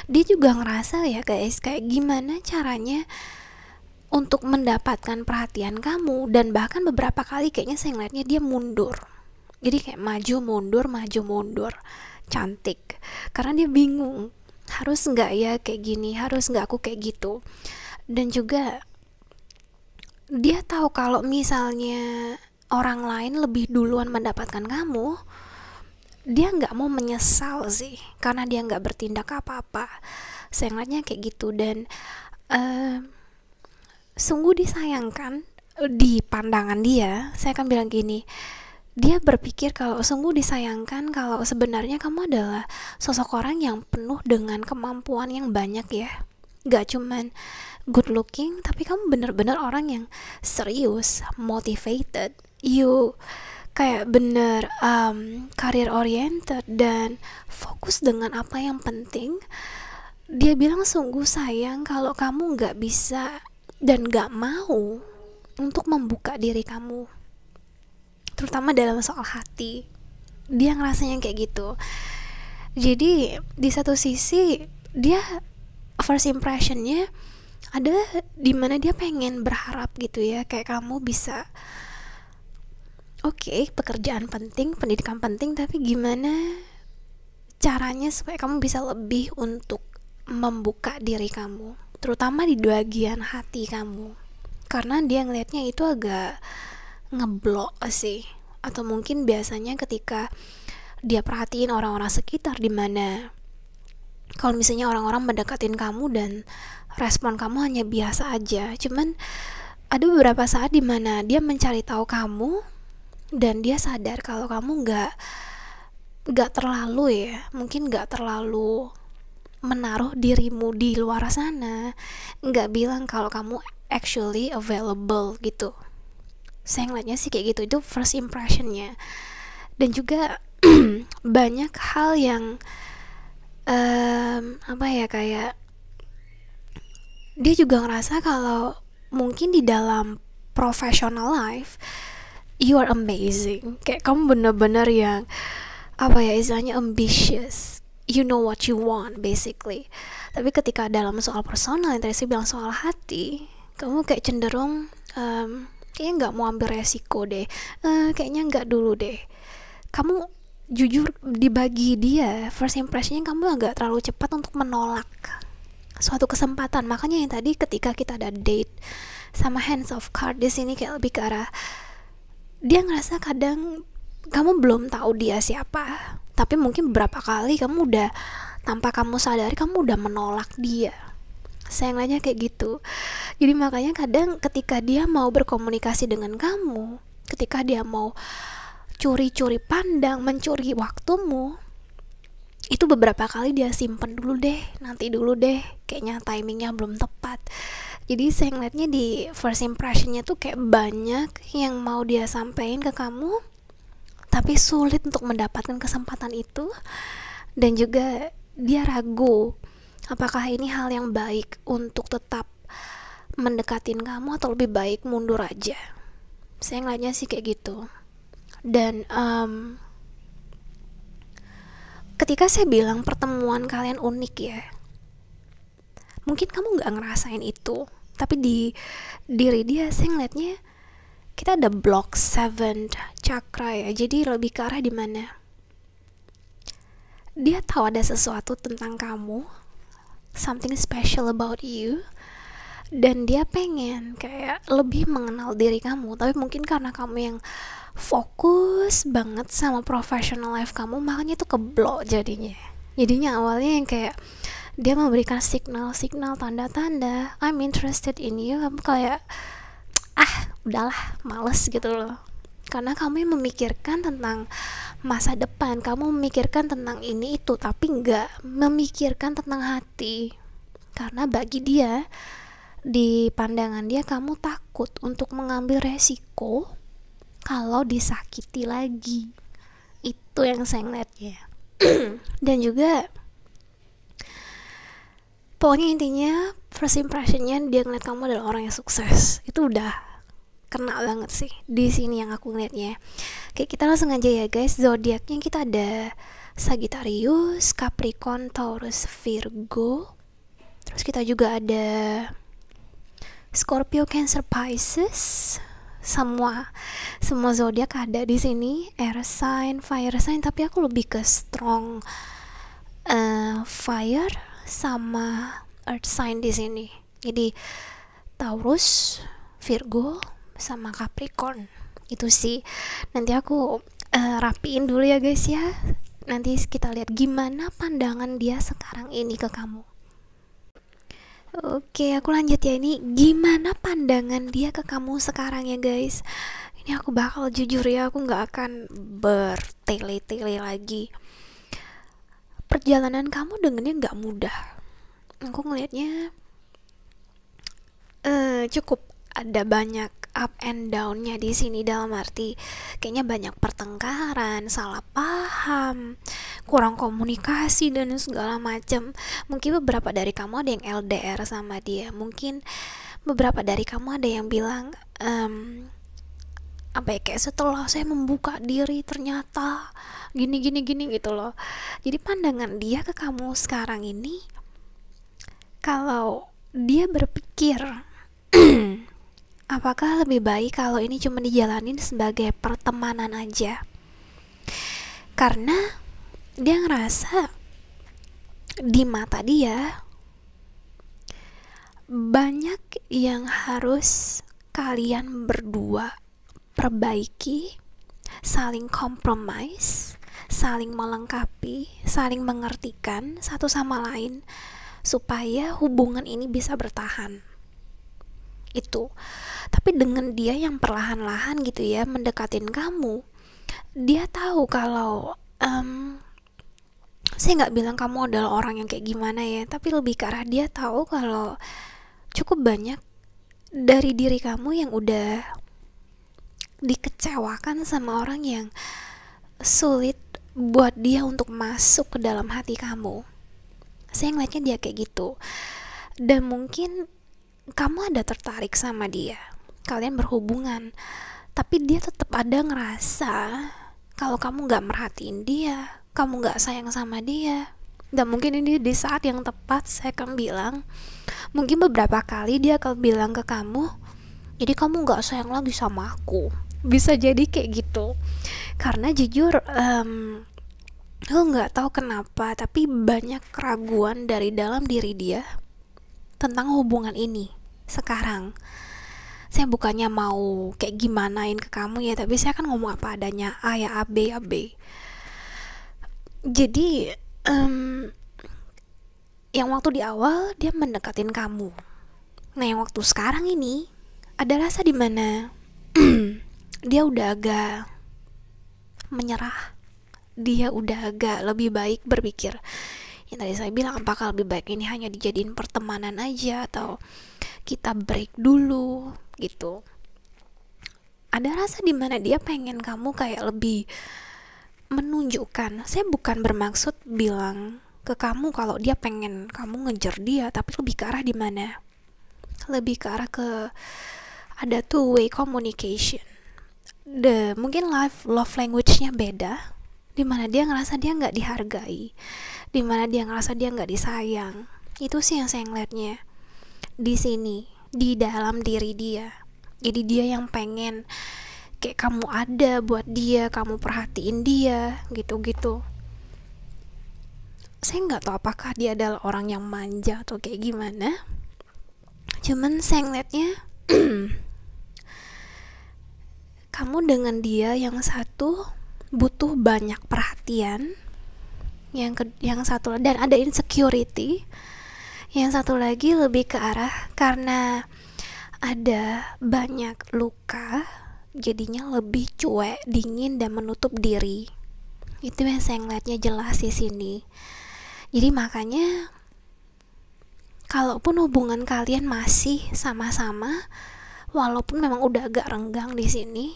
Dia juga ngerasa ya guys, kayak gimana caranya untuk mendapatkan perhatian kamu, dan bahkan beberapa kali kayaknya saya ngeliatnya dia mundur. Jadi kayak maju mundur, cantik. Karena dia bingung, harus nggak ya kayak gini, harus nggak aku kayak gitu. Dan juga dia tahu kalau misalnya orang lain lebih duluan mendapatkan kamu, dia nggak mau menyesal sih, karena dia nggak bertindak apa-apa. Saya ngeliatnya kayak gitu. Dan sungguh disayangkan di pandangan dia. Saya akan bilang gini, dia berpikir kalau sungguh disayangkan kalau sebenarnya kamu adalah sosok orang yang penuh dengan kemampuan yang banyak ya. Gak cuman good looking, tapi kamu bener-bener orang yang serius, motivated, you kayak bener career oriented dan fokus dengan apa yang penting. Dia bilang sungguh sayang kalau kamu gak bisa dan gak mau untuk membuka diri kamu, terutama dalam soal hati. Dia ngerasanya kayak gitu. Jadi di satu sisi dia first impressionnya ada dimana dia pengen berharap gitu ya, kayak kamu bisa oke, pekerjaan penting, pendidikan penting, tapi gimana caranya supaya kamu bisa lebih untuk membuka diri kamu, terutama di bagian hati kamu. Karena dia ngelihatnya itu agak ngeblok sih. Atau mungkin biasanya ketika dia perhatiin orang-orang sekitar, dimana kalau misalnya orang-orang mendekatin kamu dan respon kamu hanya biasa aja, cuman ada beberapa saat dimana dia mencari tahu kamu dan dia sadar kalau kamu nggak terlalu ya, mungkin nggak terlalu menaruh dirimu di luar sana, nggak bilang kalau kamu actually available gitu. Saya ngeliatnya sih kayak gitu, itu first impressionnya. Dan juga banyak hal yang kayak dia juga ngerasa kalau mungkin di dalam professional life you are amazing, kayak kamu bener-bener yang istilahnya ambitious, you know what you want basically. Tapi ketika dalam soal personal, yang tadi saya bilang soal hati, kamu kayak cenderung kayaknya nggak mau ambil resiko deh, kayaknya nggak dulu deh. Kamu jujur dibagi dia first impressionnya, kamu agak terlalu cepat untuk menolak suatu kesempatan. Makanya yang tadi ketika kita ada date sama hands of card di sini kayak lebih ke arah dia ngerasa kadang kamu belum tahu dia siapa, tapi mungkin beberapa kali kamu udah, tanpa kamu sadari kamu udah menolak dia. Saya ngeliatnya kayak gitu. Jadi makanya kadang ketika dia mau berkomunikasi dengan kamu, ketika dia mau curi-curi pandang, mencuri waktumu, itu beberapa kali dia simpen dulu deh, nanti dulu deh, kayaknya timingnya belum tepat. Jadi saya ngeliatnya di first impressionnya tuh kayak banyak yang mau dia sampaikan ke kamu, tapi sulit untuk mendapatkan kesempatan itu. Dan juga dia ragu apakah ini hal yang baik untuk tetap mendekatin kamu atau lebih baik mundur aja. Saya ngeliatnya sih kayak gitu. Dan ketika saya bilang pertemuan kalian unik ya, mungkin kamu gak ngerasain itu, tapi di diri dia saya ngeliatnya kita ada block 7 chakra ya. Jadi lebih ke arah dimana dia tahu ada sesuatu tentang kamu, something special about you, dan dia pengen kayak lebih mengenal diri kamu. Tapi mungkin karena kamu yang fokus banget sama professional life kamu, makanya itu keblok jadinya awalnya yang kayak dia memberikan signal tanda-tanda I'm interested in you, kamu kayak udahlah males gitu loh, karena kamu yang memikirkan tentang masa depan, kamu memikirkan tentang ini itu, tapi nggak memikirkan tentang hati. Karena bagi dia, di pandangan dia, kamu takut untuk mengambil resiko kalau disakiti lagi. Itu yang saya ngeliatnya. Dan juga pokoknya intinya first impressionnya dia ngeliat kamu adalah orang yang sukses. Itu udah kena banget sih di sini yang aku ngeliatnya. Kayak kita langsung aja ya guys, zodiaknya kita ada Sagittarius, Capricorn, Taurus, Virgo. Terus kita juga ada Scorpio, Cancer, Pisces. Semua zodiak ada di sini. Air sign, fire sign, tapi aku lebih ke strong fire sama earth sign di sini. Jadi Taurus, Virgo, sama Capricorn. Itu sih. Nanti aku rapiin dulu ya guys ya. Nanti kita lihat gimana pandangan dia sekarang ini ke kamu. Oke, aku lanjut ya. Ini gimana pandangan dia ke kamu sekarang ya guys. Ini aku bakal jujur ya, aku gak akan bertele-tele lagi. Perjalanan kamu dengannya gak mudah. Aku ngelihatnya cukup ada banyak up and down-nya di sini, dalam arti kayaknya banyak pertengkaran, salah paham, kurang komunikasi dan segala macam. Mungkin beberapa dari kamu ada yang LDR sama dia. Mungkin beberapa dari kamu ada yang bilang kayak setelah saya membuka diri ternyata gini gitu loh. Jadi pandangan dia ke kamu sekarang ini, kalau dia berpikir apakah lebih baik kalau ini cuma dijalanin sebagai pertemanan aja, karena dia ngerasa di mata dia banyak yang harus kalian berdua perbaiki, saling compromise, saling melengkapi, saling mengertikan satu sama lain supaya hubungan ini bisa bertahan. Itu. Tapi dengan dia yang perlahan-lahan gitu ya mendekatin kamu, dia tahu kalau saya nggak bilang kamu adalah orang yang kayak gimana ya, tapi lebih ke arah dia tahu kalau cukup banyak dari diri kamu yang udah dikecewakan sama orang yang sulit buat dia untuk masuk ke dalam hati kamu. Saya ngeliatnya dia kayak gitu. Dan mungkin kamu ada tertarik sama dia, kalian berhubungan, tapi dia tetap ada ngerasa kalau kamu gak merhatiin dia, kamu gak sayang sama dia. Dan mungkin ini di saat yang tepat saya akan bilang, mungkin beberapa kali dia akan bilang ke kamu, jadi kamu gak sayang lagi sama aku. Bisa jadi kayak gitu. Karena jujur aku gak tahu kenapa, tapi banyak keraguan dari dalam diri dia tentang hubungan ini sekarang. Saya bukannya mau kayak gimanain ke kamu ya, tapi saya kan ngomong apa adanya. A ya A, B ya B. Jadi yang waktu di awal dia mendekatin kamu, nah yang waktu sekarang ini ada rasa dimana dia udah agak menyerah, dia udah agak lebih baik berpikir. Yang tadi saya bilang, apakah lebih baik ini hanya dijadiin pertemanan aja atau kita break dulu gitu. Ada rasa dimana dia pengen kamu kayak lebih menunjukkan. Saya bukan bermaksud bilang ke kamu kalau dia pengen kamu ngejar dia, tapi lebih ke arah dimana, lebih ke arah ke ada two way communication. Mungkin love language-nya beda, dimana dia ngerasa dia nggak dihargai, dimana dia ngerasa dia nggak disayang. Itu sih yang saya ngeliatnya di sini, di dalam diri dia. Jadi dia yang pengen kayak kamu ada buat dia, kamu perhatiin dia, gitu-gitu. Saya nggak tahu apakah dia adalah orang yang manja atau kayak gimana. Cuman saya ngeliatnya kamu dengan dia yang satu butuh banyak perhatian, yang satu dan ada insecurity, yang satu lagi lebih ke arah karena ada banyak luka, jadinya lebih cuek, dingin dan menutup diri. Itu yang saya ngeliatnya jelas di sini. Jadi makanya kalaupun hubungan kalian masih sama-sama, walaupun memang udah agak renggang di sini,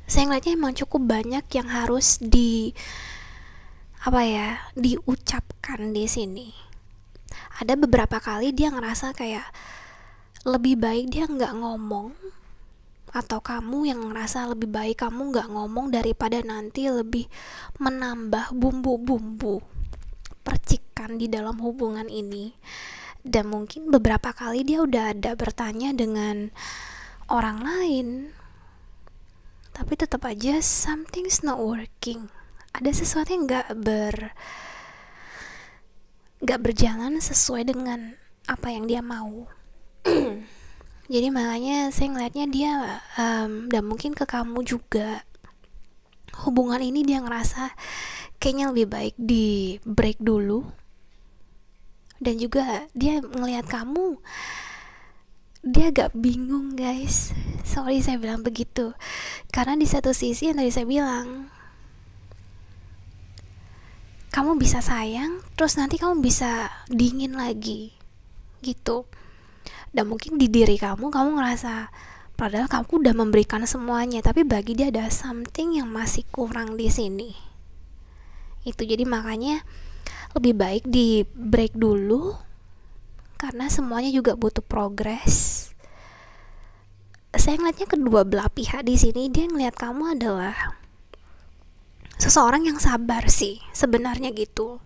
saya ngeliatnya emang cukup banyak yang harus diucapkan di sini. Ada beberapa kali dia ngerasa kayak lebih baik dia nggak ngomong, atau kamu yang ngerasa lebih baik kamu nggak ngomong daripada nanti lebih menambah bumbu-bumbu percikan di dalam hubungan ini. Dan mungkin beberapa kali dia udah ada bertanya dengan orang lain, tapi tetap aja something's not working. Ada sesuatu yang nggak berjalan sesuai dengan apa yang dia mau. Jadi makanya saya ngelihatnya dia dan mungkin ke kamu juga, hubungan ini dia ngerasa kayaknya lebih baik di break dulu. Dan juga dia ngelihat kamu, dia agak bingung guys, sorry saya bilang begitu, karena di satu sisi yang tadi saya bilang, kamu bisa sayang terus nanti kamu bisa dingin lagi gitu. Dan mungkin di diri kamu ngerasa padahal kamu udah memberikan semuanya, tapi bagi dia ada something yang masih kurang di sini. Itu jadi makanya lebih baik di break dulu, karena semuanya juga butuh progres. Saya ngeliatnya kedua belah pihak di sini, dia ngeliat kamu adalah seseorang yang sabar sih sebenarnya gitu.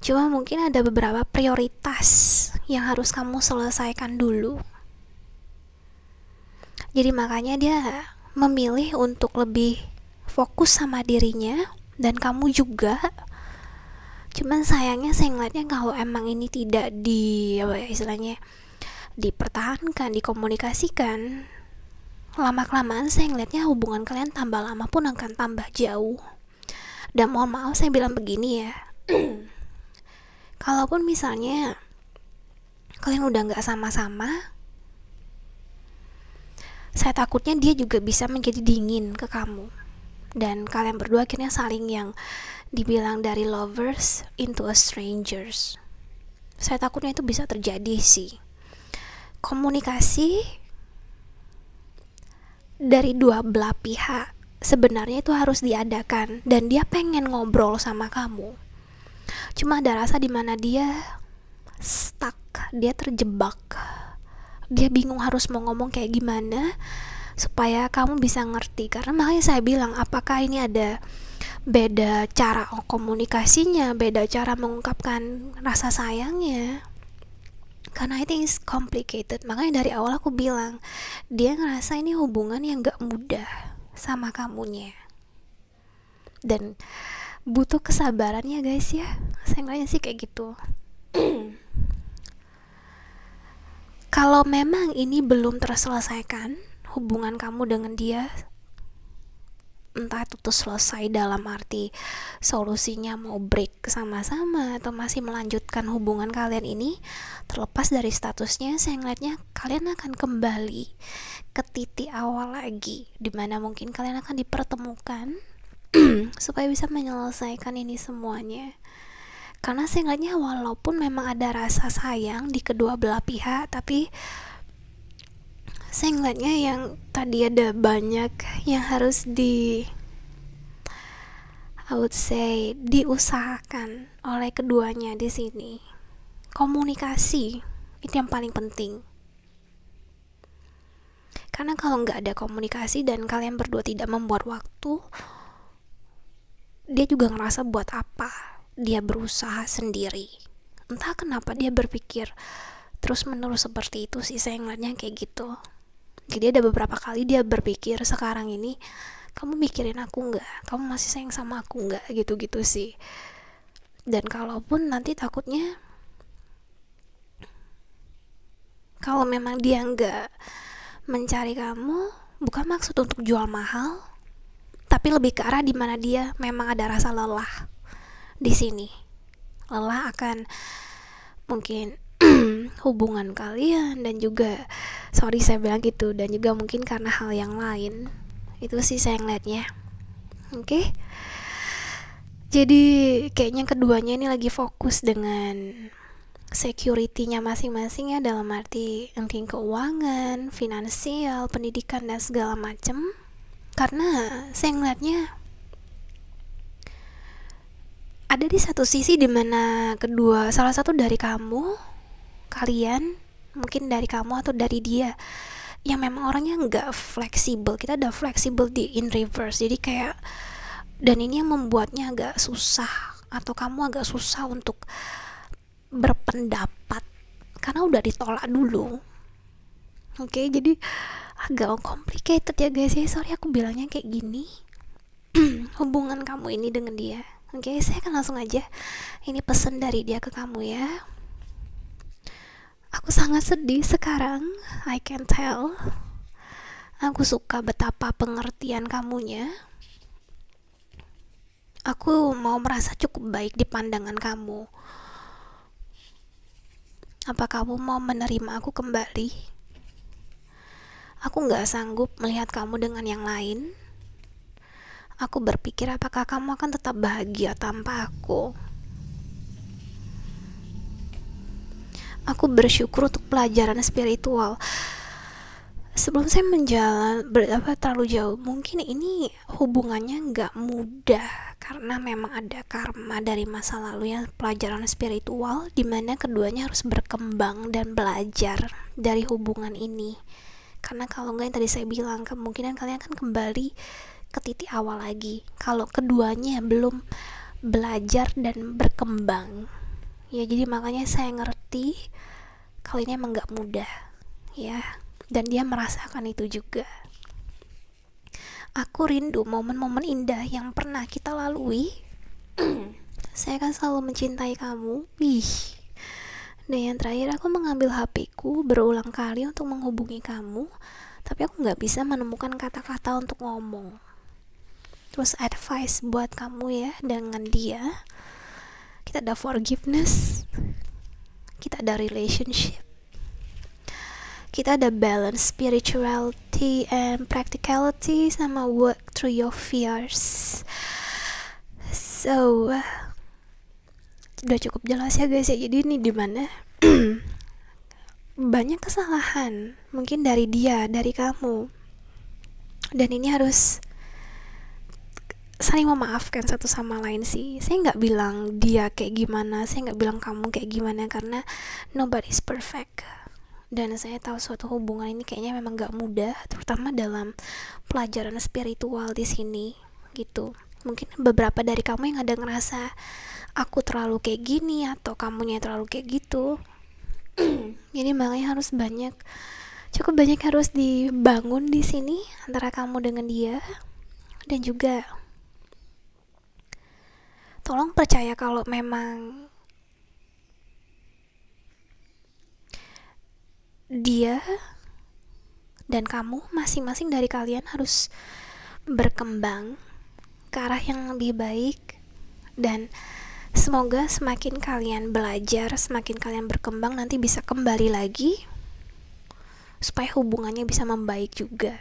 Cuma mungkin ada beberapa prioritas yang harus kamu selesaikan dulu. Jadi makanya dia memilih untuk lebih fokus sama dirinya dan kamu juga. Cuman sayangnya saya ngeliatnya kalau emang ini tidak istilahnya dipertahankan, dikomunikasikan, lama-kelamaan saya ngeliatnya hubungan kalian tambah lama pun akan tambah jauh. Dan mohon maaf saya bilang begini ya, kalaupun misalnya kalian udah gak sama-sama, saya takutnya dia juga bisa menjadi dingin ke kamu, dan kalian berdua akhirnya saling yang dibilang dari lovers into a strangers. Saya takutnya itu bisa terjadi sih. Komunikasi dari dua belah pihak sebenarnya itu harus diadakan, dan dia pengen ngobrol sama kamu. Cuma ada rasa dimana dia stuck, dia terjebak, dia bingung harus mau ngomong kayak gimana supaya kamu bisa ngerti. Karena makanya saya bilang, apakah ini ada beda cara komunikasinya, beda cara mengungkapkan rasa sayangnya, karena I think it's complicated. Makanya dari awal aku bilang, dia ngerasa ini hubungan yang gak mudah sama kamunya, dan butuh kesabarannya guys ya. Saya ngeliatnya sih kayak gitu. Kalau memang ini belum terselesaikan hubungan kamu dengan dia, entah itu tuh selesai dalam arti solusinya mau break sama-sama atau masih melanjutkan hubungan kalian ini, terlepas dari statusnya, saya ngeliatnya kalian akan kembali ke titik awal lagi, dimana mungkin kalian akan dipertemukan supaya bisa menyelesaikan ini semuanya. Karena saya ngeliatnya walaupun memang ada rasa sayang di kedua belah pihak, tapi saya ngeliatnya yang tadi ada banyak yang harus I would say diusahakan oleh keduanya di sini. Komunikasi itu yang paling penting. Karena kalau nggak ada komunikasi dan kalian berdua tidak membuat waktu, dia juga ngerasa buat apa dia berusaha sendiri. Entah kenapa dia berpikir terus menerus seperti itu sih, saya ngeliatnya kayak gitu. Jadi ada beberapa kali dia berpikir, sekarang ini kamu mikirin aku nggak, kamu masih sayang sama aku nggak, gitu-gitu sih. Dan kalaupun nanti takutnya kalau memang dia nggak mencari kamu, bukan maksud untuk jual mahal, tapi lebih ke arah dimana dia memang ada rasa lelah di sini. Lelah akan mungkin hubungan kalian, dan juga sorry saya bilang gitu, dan juga mungkin karena hal yang lain. Itu sih saya ngeliatnya. Oke? Jadi kayaknya keduanya ini lagi fokus dengan security-nya masing-masing ya, dalam arti mungkin keuangan, finansial, pendidikan dan segala macem. Karena saya ngeliatnya ada di satu sisi dimana salah satu dari kalian, mungkin dari kamu atau dari dia, yang memang orangnya nggak fleksibel. Kita udah fleksibel di in reverse, jadi kayak, dan ini yang membuatnya agak susah, atau kamu agak susah untuk berpendapat karena udah ditolak dulu. Oke, jadi agak complicated ya guys ya. Sorry aku bilangnya kayak gini. Hubungan kamu ini dengan dia. Oke, saya akan langsung aja. Ini pesan dari dia ke kamu ya. Aku sangat sedih sekarang. I can tell. Aku suka betapa pengertian kamunya. Aku mau merasa cukup baik di pandangan kamu. Apa kamu mau menerima aku kembali? Aku gak sanggup melihat kamu dengan yang lain. Aku berpikir apakah kamu akan tetap bahagia tanpa aku. Aku bersyukur untuk pelajaran spiritual. Sebelum saya terlalu jauh, mungkin ini hubungannya gak mudah karena memang ada karma dari masa lalu yang pelajaran spiritual, dimana keduanya harus berkembang dan belajar dari hubungan ini. Karena kalau enggak, yang tadi saya bilang, kemungkinan kalian akan kembali ke titik awal lagi kalau keduanya belum belajar dan berkembang ya. Jadi makanya saya ngerti kalau ini emang gak mudah ya, dan dia merasakan itu juga. Aku rindu momen-momen indah yang pernah kita lalui. Saya akan selalu mencintai kamu. Dan yang terakhir, aku mengambil HP-ku berulang kali untuk menghubungi kamu, tapi aku gak bisa menemukan kata-kata untuk ngomong. Terus advice buat kamu ya, dengan dia kita ada forgiveness, kita ada relationship, kita ada balance spirituality and practicality, sama work through your fears. So udah cukup jelas ya guys ya. Jadi ini dimana banyak kesalahan mungkin dari dia, dari kamu, dan ini harus saling memaafkan satu sama lain sih. Saya nggak bilang dia kayak gimana, saya nggak bilang kamu kayak gimana, karena nobody's perfect. Dan saya tahu suatu hubungan ini kayaknya memang nggak mudah, terutama dalam pelajaran spiritual di sini gitu. Mungkin beberapa dari kamu yang ada ngerasa aku terlalu kayak gini atau kamunya terlalu kayak gitu. Jadi makanya cukup banyak harus dibangun di sini antara kamu dengan dia. Dan juga tolong percaya kalau memang dia dan kamu, masing-masing dari kalian harus berkembang ke arah yang lebih baik. Dan semoga semakin kalian belajar, semakin kalian berkembang, nanti bisa kembali lagi supaya hubungannya bisa membaik juga.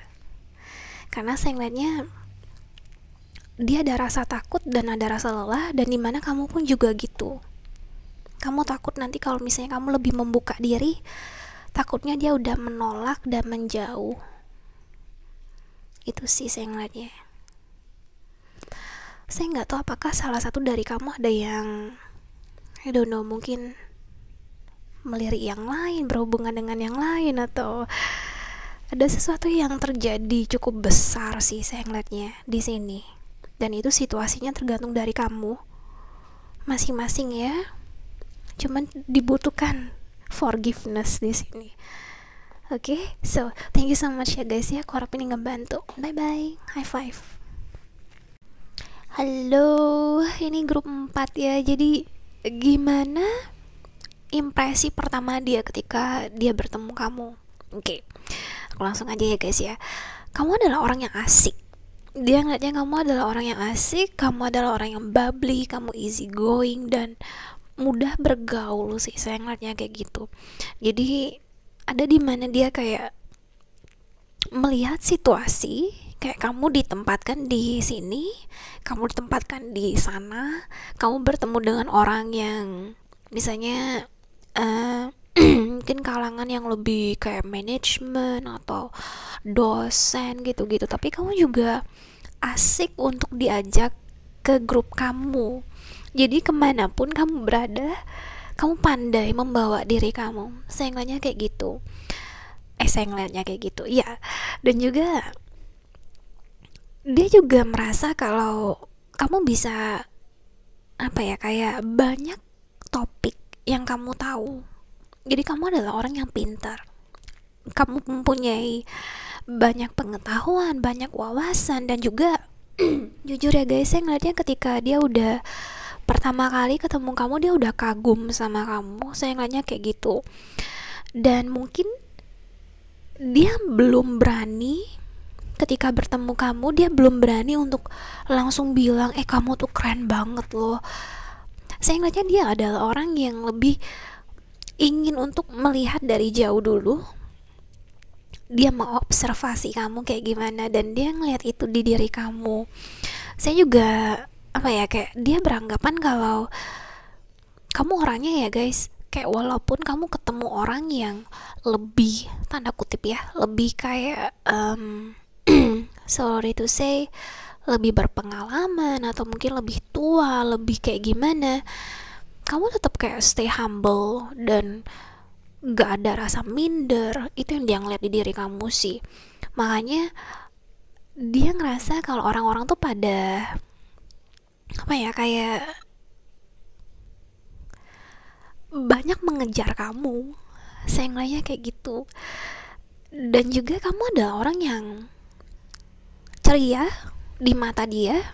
Karena saya ngeliatnya dia ada rasa takut dan ada rasa lelah, dan dimana kamu pun juga gitu. Kamu takut nanti kalau misalnya kamu lebih membuka diri, takutnya dia udah menolak dan menjauh. Itu sih saya ngeliatnya. Saya nggak tahu apakah salah satu dari kamu ada yang I don't know, mungkin melirik yang lain, berhubungan dengan yang lain, atau ada sesuatu yang terjadi cukup besar sih saya ngeliatnya di sini. Dan itu situasinya tergantung dari kamu masing-masing ya. Cuman dibutuhkan forgiveness di sini. Oke, so thank you so much ya guys ya. Aku harap ini ngebantu. Bye bye, high five. Halo, ini grup 4 ya. Jadi gimana impresi pertama dia ketika dia bertemu kamu? Oke, aku langsung aja ya guys ya. Kamu adalah orang yang asik. Dia ngeliatnya kamu adalah orang yang asik, kamu adalah orang yang bubbly, kamu easy going dan mudah bergaul sih. Saya ngeliatnya kayak gitu. Jadi ada di mana dia kayak melihat situasi, kayak kamu ditempatkan di sini, kamu ditempatkan di sana, kamu bertemu dengan orang yang misalnya mungkin kalangan yang lebih kayak manajemen atau dosen gitu-gitu, tapi kamu juga asik untuk diajak ke grup kamu. Jadi kemanapun kamu berada, kamu pandai membawa diri kamu. Saya ngeliatnya kayak gitu. saya ngeliatnya kayak gitu ya. Dan juga dia juga merasa kalau kamu bisa apa ya, kayak banyak topik yang kamu tahu. Jadi kamu adalah orang yang pintar, kamu mempunyai banyak pengetahuan, banyak wawasan. Dan juga jujur ya guys, saya ngeliatnya ketika dia udah pertama kali ketemu kamu, dia udah kagum sama kamu. Saya ngeliatnya kayak gitu. Dan mungkin dia belum berani, ketika bertemu kamu dia belum berani untuk langsung bilang kamu tuh keren banget loh. Saya ngeliatnya dia adalah orang yang lebih ingin untuk melihat dari jauh dulu. Dia mau observasi kamu kayak gimana, dan dia ngeliat itu di diri kamu. Saya juga apa ya, kayak dia beranggapan kalau kamu orangnya ya guys, kayak walaupun kamu ketemu orang yang lebih, tanda kutip ya, lebih kayak sorry to say, lebih berpengalaman atau mungkin lebih tua, lebih kayak gimana, kamu tetap kayak stay humble dan gak ada rasa minder. Itu yang dia ngeliat di diri kamu sih. Makanya dia ngerasa kalau orang-orang tuh pada apa ya, kayak banyak mengejar kamu. Saya ngeliatnya kayak gitu. Dan juga kamu adalah orang yang ceria di mata dia.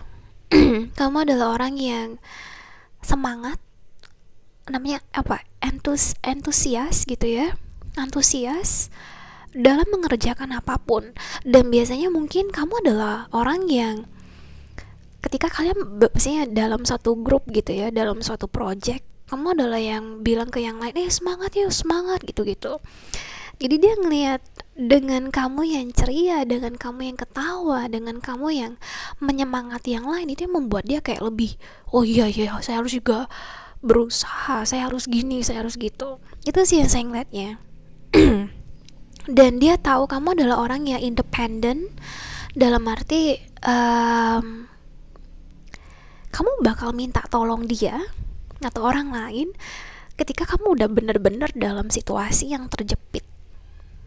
Kamu adalah orang yang semangat, namanya apa, antusias gitu ya, antusias dalam mengerjakan apapun. Dan biasanya mungkin kamu adalah orang yang ketika kalian biasanya dalam satu grup gitu ya, dalam suatu project, kamu adalah yang bilang ke yang lain, semangat ya, semangat gitu-gitu. Jadi dia ngelihat dengan kamu yang ceria, dengan kamu yang ketawa, dengan kamu yang menyemangati yang lain, itu yang membuat dia kayak lebih, oh iya saya harus juga berusaha, saya harus gini, saya harus gitu. Itu sih yang saya ngeliatnya. Dan dia tahu kamu adalah orang yang independen, dalam arti kamu bakal minta tolong dia atau orang lain ketika kamu udah bener-bener dalam situasi yang terjepit.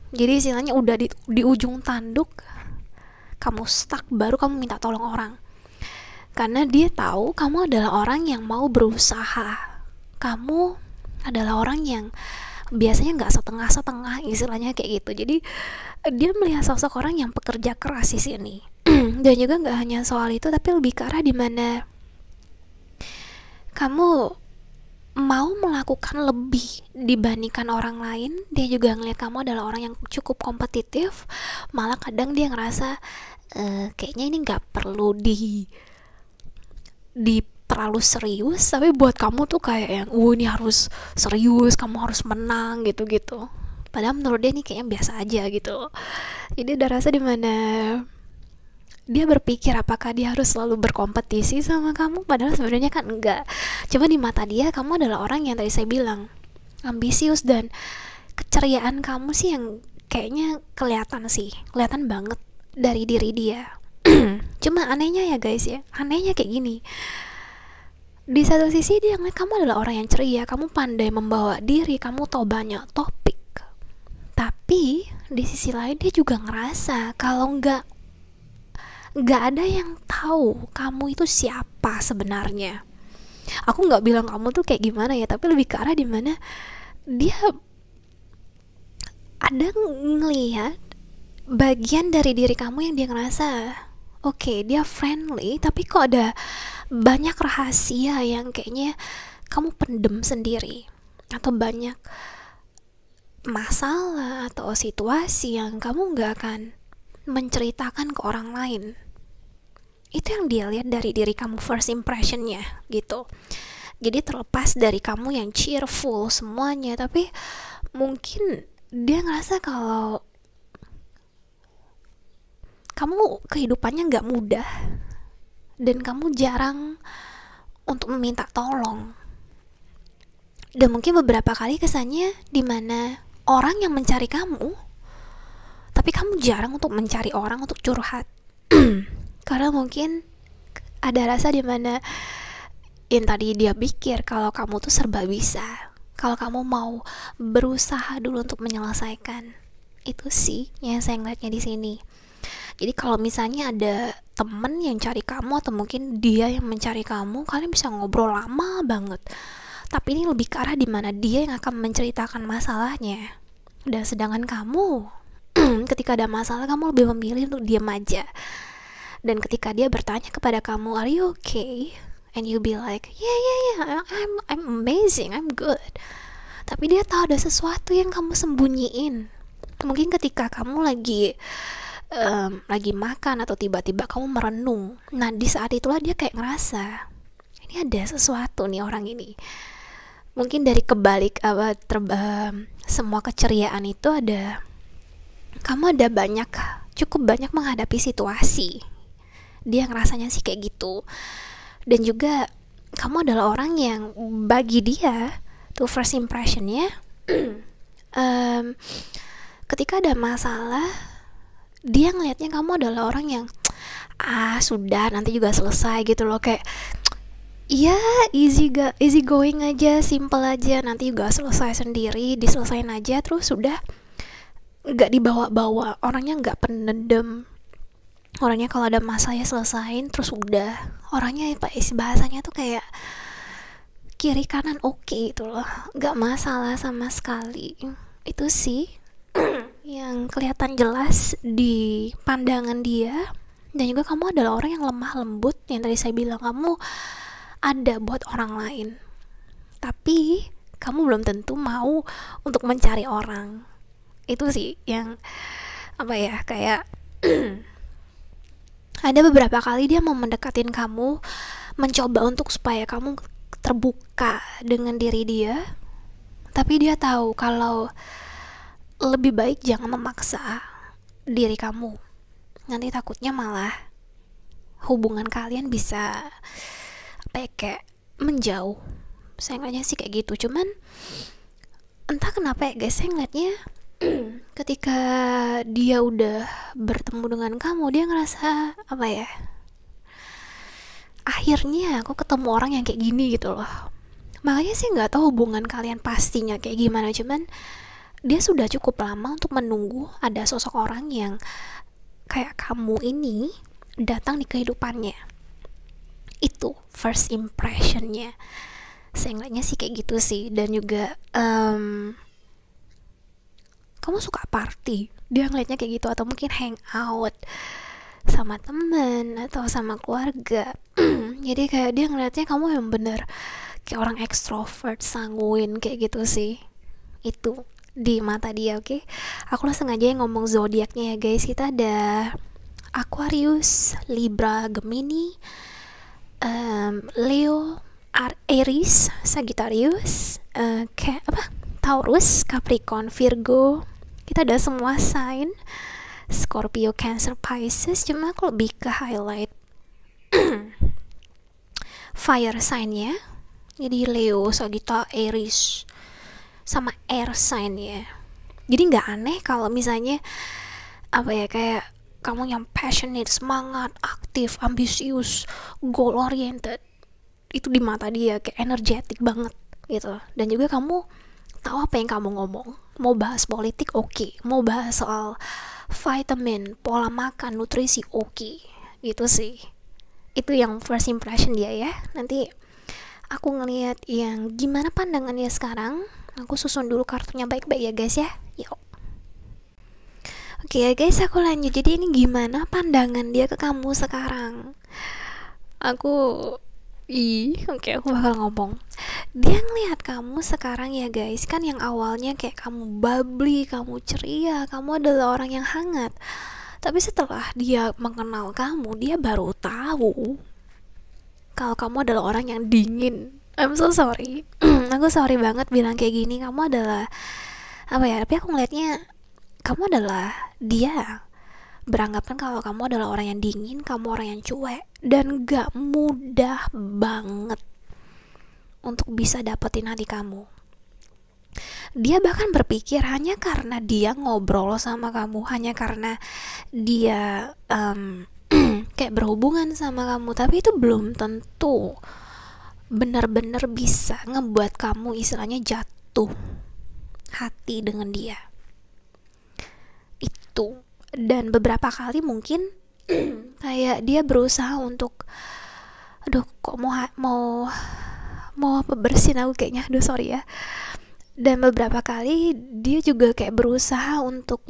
Jadi istilahnya udah di ujung tanduk, kamu stuck, baru kamu minta tolong orang. Karena dia tahu kamu adalah orang yang mau berusaha. Kamu adalah orang yang biasanya gak setengah-setengah, istilahnya kayak gitu. Jadi dia melihat sosok orang yang pekerja keras di sini. Dan juga gak hanya soal itu, tapi lebih ke arah dimana kamu mau melakukan lebih dibandingkan orang lain. Dia juga ngelihat kamu adalah orang yang cukup kompetitif. Malah kadang dia ngerasa kayaknya ini gak perlu di terlalu serius, tapi buat kamu tuh kayak yang ini harus serius, kamu harus menang gitu-gitu. Padahal menurut dia ini kayaknya biasa aja gitu. Jadi ada rasa dimana dia berpikir apakah dia harus selalu berkompetisi sama kamu, padahal sebenarnya kan enggak. Cuma di mata dia kamu adalah orang yang tadi saya bilang ambisius, dan keceriaan kamu sih yang kayaknya kelihatan banget dari diri dia. Cuma anehnya ya guys ya, anehnya kayak gini. Di satu sisi dia ngeliat kamu adalah orang yang ceria, kamu pandai membawa diri, kamu tahu banyak topik. Tapi di sisi lain dia juga ngerasa kalau nggak ada yang tahu kamu itu siapa sebenarnya. Aku nggak bilang kamu tuh kayak gimana ya, tapi lebih ke arah dimana dia ada ngelihat bagian dari diri kamu yang dia ngerasa oke, dia friendly, tapi kok ada banyak rahasia yang kayaknya kamu pendem sendiri, atau banyak masalah atau situasi yang kamu nggak akan menceritakan ke orang lain. Itu yang dia lihat dari diri kamu, first impressionnya gitu. Jadi terlepas dari kamu yang cheerful semuanya, tapi mungkin dia ngerasa kalau kamu kehidupannya gak mudah, dan kamu jarang untuk meminta tolong. Dan mungkin beberapa kali kesannya dimana orang yang mencari kamu, tapi kamu jarang untuk mencari orang untuk curhat. Karena mungkin ada rasa dimana yang tadi dia pikir kalau kamu tuh serba bisa, kalau kamu mau berusaha dulu untuk menyelesaikan. Itu sih yang saya ngeliatnya di sini. Jadi kalau misalnya ada temen yang cari kamu atau mungkin dia yang mencari kamu, kalian bisa ngobrol lama banget. Tapi ini lebih ke arah dimana dia yang akan menceritakan masalahnya. Dan sedangkan kamu, ketika ada masalah kamu lebih memilih untuk diam aja. Dan ketika dia bertanya kepada kamu, "Are you okay?" And you be like, "Yeah, yeah, yeah, I'm amazing, I'm good." Tapi dia tahu ada sesuatu yang kamu sembunyiin. Mungkin ketika kamu lagi makan atau tiba-tiba kamu merenung. Nah, di saat itulah dia kayak ngerasa, ini ada sesuatu nih orang ini. Mungkin dari kebalik semua keceriaan itu kamu ada cukup banyak menghadapi situasi. Dia ngerasanya sih kayak gitu. Dan juga kamu adalah orang yang bagi dia tuh first impressionnya ketika ada masalah dia ngelihatnya kamu adalah orang yang sudah nanti juga selesai gitu loh, kayak ya easy going aja, simple aja, nanti juga selesai sendiri, diselesain aja terus sudah, nggak dibawa-bawa, orangnya nggak pendendam, orangnya kalau ada masalah ya selesain terus udah, orangnya bahasanya tuh kayak kiri kanan oke gitu loh, nggak masalah sama sekali. Itu sih yang kelihatan jelas di pandangan dia. Dan juga kamu adalah orang yang lemah lembut, yang tadi saya bilang kamu ada buat orang lain, tapi kamu belum tentu mau untuk mencari orang. Itu sih yang kayak ada beberapa kali dia mau mendekatin kamu, mencoba untuk supaya kamu terbuka dengan diri dia, tapi dia tahu kalau lebih baik jangan memaksa diri kamu, nanti takutnya malah hubungan kalian bisa kayak menjauh. Saya ngeliatnya sih kayak gitu. Cuman entah kenapa ya guys, saya ngeliatnya ketika dia udah bertemu dengan kamu, dia ngerasa akhirnya aku ketemu orang yang kayak gini gitu loh. Makanya sih nggak tahu hubungan kalian pastinya kayak gimana, cuman dia sudah cukup lama untuk menunggu ada sosok orang yang kayak kamu ini datang di kehidupannya. Itu first impressionnya. Saya ngeliatnya sih kayak gitu sih. Dan juga kamu suka party, dia ngeliatnya kayak gitu, atau mungkin hang out sama temen atau sama keluarga. Jadi kayak dia ngeliatnya kamu yang bener kayak orang ekstrovert, sanguin kayak gitu sih. Itu di mata dia. Oke, aku langsung aja yang ngomong zodiaknya ya guys. Kita ada Aquarius, Libra, Gemini, Leo, Aries, Sagittarius, Taurus, Capricorn, Virgo. Kita ada semua sign, Scorpio, Cancer, Pisces. Cuma aku lebih ke highlight fire sign-nya. Jadi Leo, Sagittarius, Aries, sama air sign ya. Jadi nggak aneh kalau misalnya kayak kamu yang passionate, semangat, aktif, ambisius, goal oriented. Itu di mata dia kayak energetic banget gitu. Dan juga kamu tahu apa yang kamu ngomong. Mau bahas politik oke, mau bahas soal vitamin, pola makan, nutrisi oke. Gitu sih. Itu yang first impression dia ya. Nanti aku ngelihat yang gimana pandangannya sekarang. Aku susun dulu kartunya baik-baik ya guys ya. Yuk. Oke ya guys, aku lanjut. Jadi ini gimana pandangan dia ke kamu sekarang? Oke, aku bakal ngomong. Dia ngelihat kamu sekarang ya guys, kan yang awalnya kayak kamu bubbly, kamu ceria, kamu adalah orang yang hangat. Tapi setelah dia mengenal kamu, dia baru tahu kalau kamu adalah orang yang dingin. I'm so sorry. Aku sorry banget bilang kayak gini. Kamu adalah tapi aku ngelihatnya kamu adalah dia beranggapan kalau kamu adalah orang yang dingin, kamu orang yang cuek dan gak mudah banget untuk bisa dapetin hati kamu. Dia bahkan berpikir hanya karena dia ngobrol sama kamu, hanya karena dia kayak berhubungan sama kamu, tapi itu belum tentu benar-benar bisa ngebuat kamu istilahnya jatuh hati dengan dia. itu. Dan beberapa kali mungkin kayak dia berusaha untuk, aduh kok mau mau apa bersin aku kayaknya, aduh sorry ya. Dan beberapa kali dia juga kayak berusaha untuk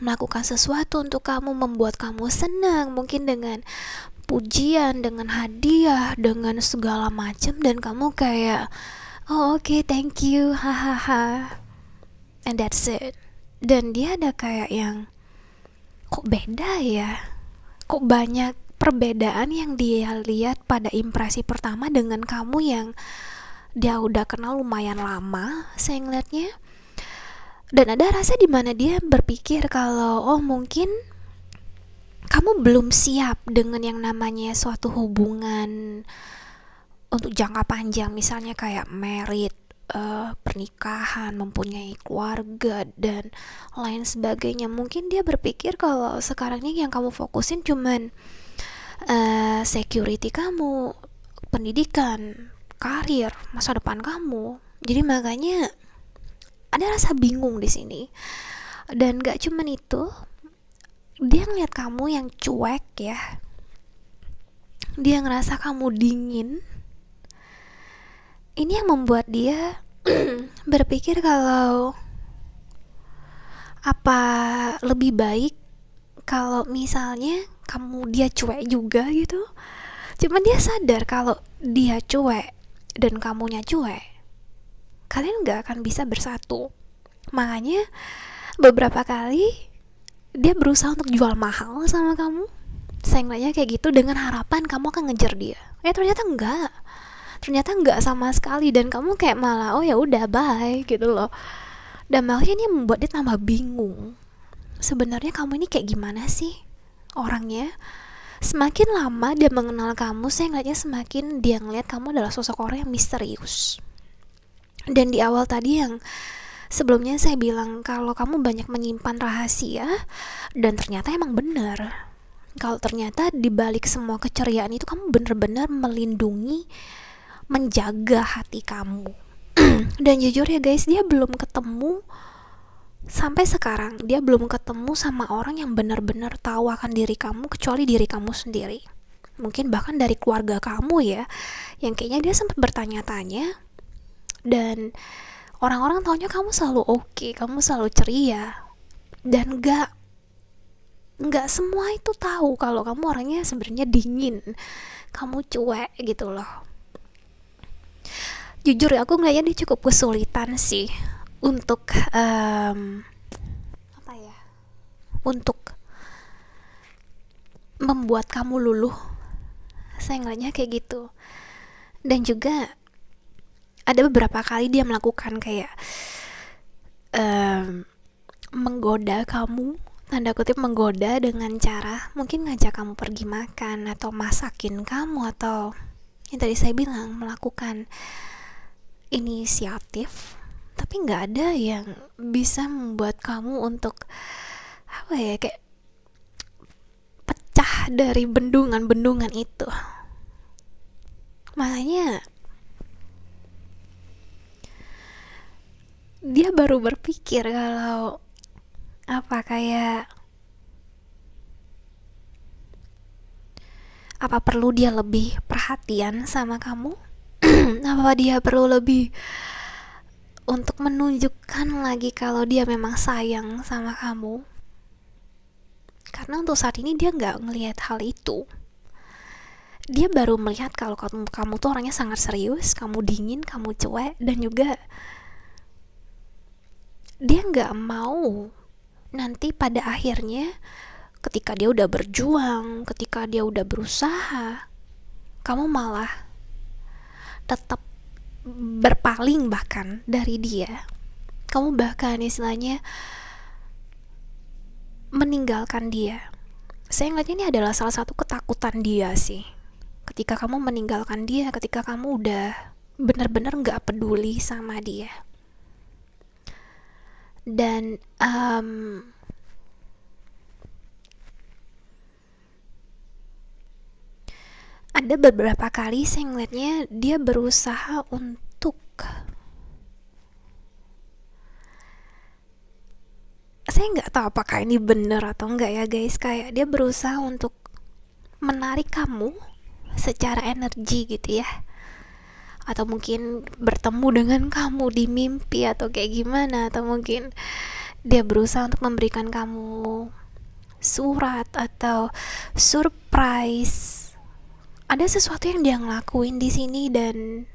melakukan sesuatu untuk kamu, membuat kamu senang, mungkin dengan pujian, dengan hadiah, dengan segala macam, dan kamu kayak, oh oke, thank you, hahaha, and that's it. Dan dia ada kayak yang, kok beda ya, kok banyak perbedaan yang dia lihat pada impresi pertama dengan kamu yang dia udah kenal lumayan lama, saya ngeliatnya. Dan ada rasa dimana dia berpikir kalau, oh mungkin kamu belum siap dengan yang namanya suatu hubungan untuk jangka panjang, misalnya kayak married, pernikahan, mempunyai keluarga dan lain sebagainya. Mungkin dia berpikir kalau sekarang ini yang kamu fokusin cuman security kamu, pendidikan, karir, masa depan kamu. Jadi makanya ada rasa bingung di sini. Dan gak cuman itu, dia ngeliat kamu yang cuek ya, dia ngerasa kamu dingin. Ini yang membuat dia berpikir kalau apa lebih baik kalau misalnya dia cuek juga gitu. Cuman dia sadar kalau dia cuek dan kamunya cuek, kalian gak akan bisa bersatu. Makanya beberapa kali dia berusaha untuk jual mahal sama kamu, sayangnya kayak gitu, dengan harapan kamu akan ngejar dia. Ternyata enggak sama sekali, dan kamu kayak malah, oh ya udah bye gitu loh. Dan makanya ini membuat dia tambah bingung, sebenarnya kamu ini kayak gimana sih orangnya. Semakin lama dia mengenal kamu, saya ngeliatnya semakin dia ngeliat kamu adalah sosok orang yang misterius. Dan di awal tadi yang sebelumnya saya bilang kalau kamu banyak menyimpan rahasia, dan ternyata emang benar. Kalau ternyata dibalik semua keceriaan itu kamu benar-benar melindungi, menjaga hati kamu. Dan jujur ya guys, dia belum ketemu sampai sekarang, dia belum ketemu sama orang yang benar-benar tahu akan diri kamu kecuali diri kamu sendiri. Mungkin bahkan dari keluarga kamu ya, yang kayaknya dia sempat bertanya-tanya. Dan orang-orang taunya kamu selalu oke, kamu selalu ceria, dan nggak semua itu tahu kalau kamu orangnya sebenarnya dingin, kamu cuek gitu loh. Jujur aku ngeliatnya dia cukup kesulitan sih untuk untuk membuat kamu luluh. Saya ngeliatnya kayak gitu. Dan juga ada beberapa kali dia melakukan kayak menggoda kamu, tanda kutip menggoda, dengan cara mungkin ngajak kamu pergi makan atau masakin kamu, atau yang tadi saya bilang melakukan inisiatif. Tapi nggak ada yang bisa membuat kamu untuk kayak pecah dari bendungan-bendungan itu. Makanya dia baru berpikir kalau apa perlu dia lebih perhatian sama kamu? Apa dia perlu lebih untuk menunjukkan lagi kalau dia memang sayang sama kamu? Karena untuk saat ini dia nggak ngelihat hal itu. Dia baru melihat kalau kamu tuh orangnya sangat serius, kamu dingin, kamu cuek, dan juga dia nggak mau nanti pada akhirnya ketika dia udah berjuang, ketika dia udah berusaha, kamu malah tetap berpaling bahkan dari dia. Kamu bahkan istilahnya meninggalkan dia. Saya ngeliatnya ini adalah salah satu ketakutan dia sih. Ketika kamu meninggalkan dia, ketika kamu udah benar-benar gak peduli sama dia. Dan ada beberapa kali saya ngeliatnya dia berusaha untuk saya nggak tahu apakah ini benar atau enggak ya guys, kayak dia berusaha untuk menarik kamu secara energi gitu ya, atau mungkin bertemu dengan kamu di mimpi atau kayak gimana, atau mungkin dia berusaha untuk memberikan kamu surat atau surprise. Ada sesuatu yang dia ngelakuin di sini dan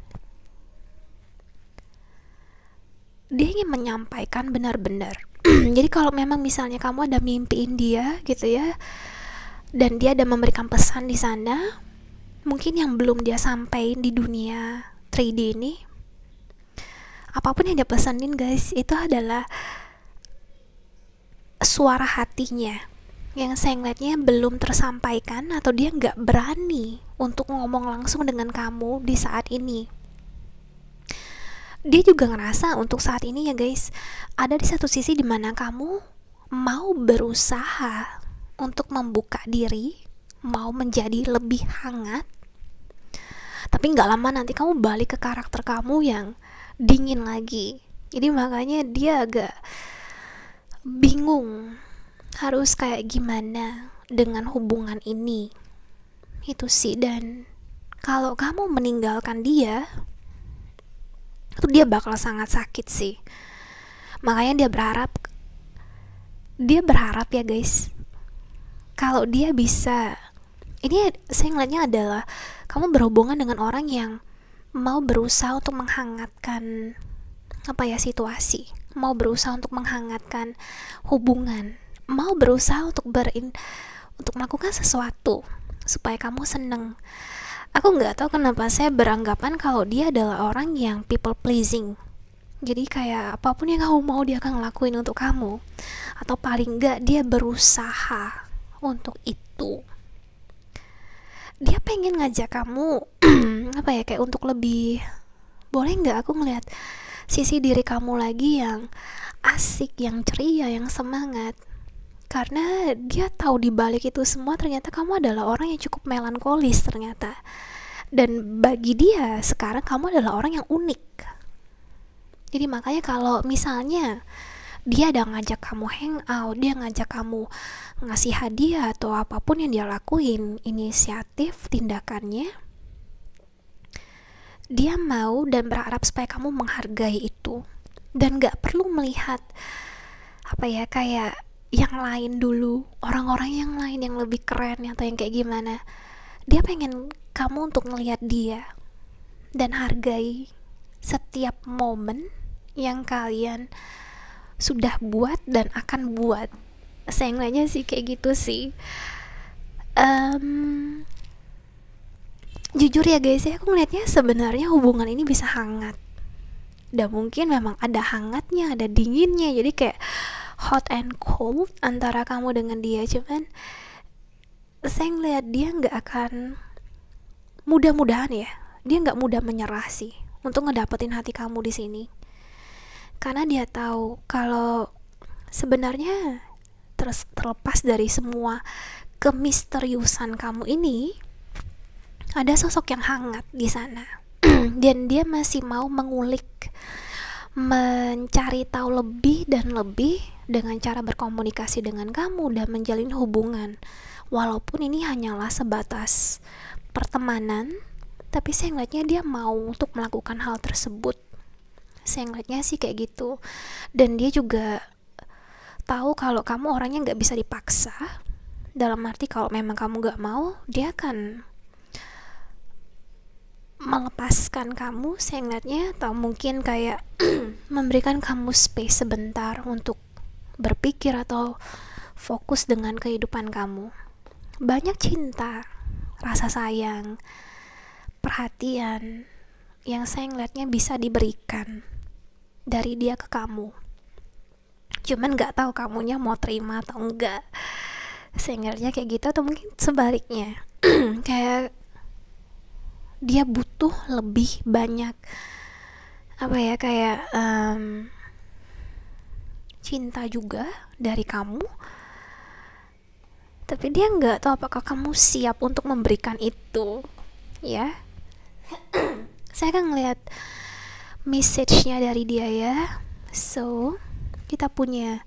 dia ingin menyampaikan benar-benar. Jadi kalau memang misalnya kamu ada mimpiin dia gitu ya, dan dia ada memberikan pesan di sana, mungkin yang belum dia sampaikan di dunia 3D ini, apapun yang dia pesanin guys, itu adalah suara hatinya yang saya ngeliatnya belum tersampaikan, atau dia nggak berani untuk ngomong langsung dengan kamu di saat ini. Dia juga ngerasa untuk saat ini ya guys, ada di satu sisi dimana kamu mau berusaha untuk membuka diri, mau menjadi lebih hangat, tapi nggak lama nanti kamu balik ke karakter kamu yang dingin lagi. Jadi makanya dia agak bingung harus kayak gimana dengan hubungan ini. Itu sih. Dan kalau kamu meninggalkan dia, itu dia bakal sangat sakit sih. Makanya dia berharap ya guys, kalau dia bisa, ini saya ngeliatnya adalah kamu berhubungan dengan orang yang mau berusaha untuk menghangatkan situasi, mau berusaha untuk menghangatkan hubungan, mau berusaha untuk melakukan sesuatu supaya kamu seneng. Aku nggak tahu kenapa saya beranggapan kalau dia adalah orang yang people pleasing. Jadi kayak apapun yang kamu mau dia akan ngelakuin untuk kamu, atau paling nggak dia berusaha untuk itu. Dia pengen ngajak kamu kayak untuk lebih, boleh nggak aku ngeliat sisi diri kamu lagi yang asik, yang ceria, yang semangat. Karena dia tahu di balik itu semua ternyata kamu adalah orang yang cukup melankolis ternyata. Dan bagi dia sekarang kamu adalah orang yang unik. Jadi makanya kalau misalnya dia ada ngajak kamu hangout, dia ngajak kamu ngasih hadiah atau apapun yang dia lakuin, inisiatif, tindakannya, dia mau dan berharap supaya kamu menghargai itu. Dan gak perlu melihat kayak yang lain dulu, orang-orang yang lain yang lebih keren atau yang kayak gimana. Dia pengen kamu untuk ngelihat dia dan hargai setiap momen yang kalian sudah buat dan akan buat. Saya ngeliatnya sih kayak gitu sih. Jujur ya guys ya, aku ngeliatnya sebenarnya hubungan ini bisa hangat. Dan mungkin memang ada hangatnya, ada dinginnya, jadi kayak hot and cold antara kamu dengan dia. Cuman saya ngeliat dia nggak akan mudah-mudahan ya, dia nggak mudah menyerah sih untuk ngedapetin hati kamu di sini, karena dia tahu kalau sebenarnya terlepas dari semua kemisteriusan kamu ini, ada sosok yang hangat di sana. Dan dia masih mau mengulik, mencari tahu lebih dan lebih dengan cara berkomunikasi dengan kamu dan menjalin hubungan. Walaupun ini hanyalah sebatas pertemanan, tapi saya ngeliatnya dia mau untuk melakukan hal tersebut. Saya ngeliatnya sih kayak gitu. Dan dia juga tahu kalau kamu orangnya gak bisa dipaksa. Dalam arti kalau memang kamu gak mau, dia akan melepaskan kamu, saya ngeliatnya, atau mungkin kayak memberikan kamu space sebentar untuk berpikir atau fokus dengan kehidupan kamu. Banyak cinta, rasa sayang, perhatian yang saya ngeliatnya bisa diberikan dari dia ke kamu. Cuman gak tahu kamunya mau terima atau enggak. Saya ngeliatnya kayak gitu, atau mungkin sebaliknya. Kayak dia butuh lebih banyak cinta juga dari kamu, tapi dia nggak tahu apakah kamu siap untuk memberikan itu ya. Saya akan ngeliat message-nya dari dia ya. So kita punya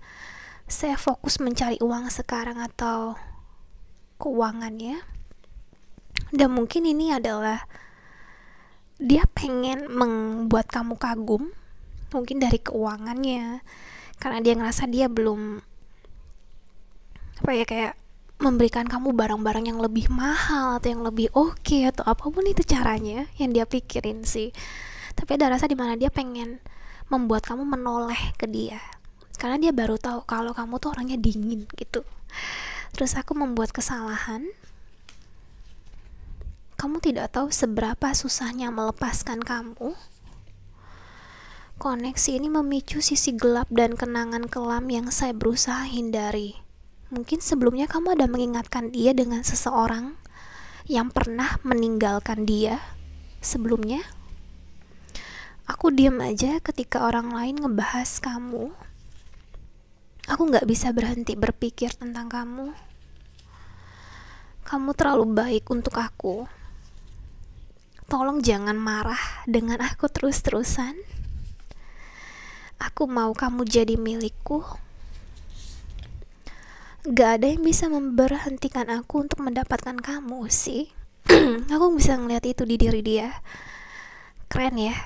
saya fokus mencari uang sekarang atau keuangannya. Dan mungkin ini adalah dia pengen membuat kamu kagum, mungkin dari keuangannya, karena dia ngerasa dia belum kayak memberikan kamu barang-barang yang lebih mahal atau yang lebih oke, atau apapun itu caranya yang dia pikirin sih. Tapi ada rasa dimana dia pengen membuat kamu menoleh ke dia, karena dia baru tahu kalau kamu tuh orangnya dingin gitu. Terus aku membuat kesalahan. Kamu tidak tahu seberapa susahnya melepaskan kamu. Koneksi ini memicu sisi gelap dan kenangan kelam yang saya berusaha hindari. Mungkin sebelumnya kamu ada mengingatkan dia dengan seseorang yang pernah meninggalkan dia sebelumnya. Aku diam aja ketika orang lain ngebahas kamu. Aku gak bisa berhenti berpikir tentang kamu. Kamu terlalu baik untuk aku. Tolong jangan marah dengan aku terus-terusan. Aku mau kamu jadi milikku. Gak ada yang bisa memberhentikan aku untuk mendapatkan kamu sih. Aku bisa ngeliat itu di diri dia. Keren ya.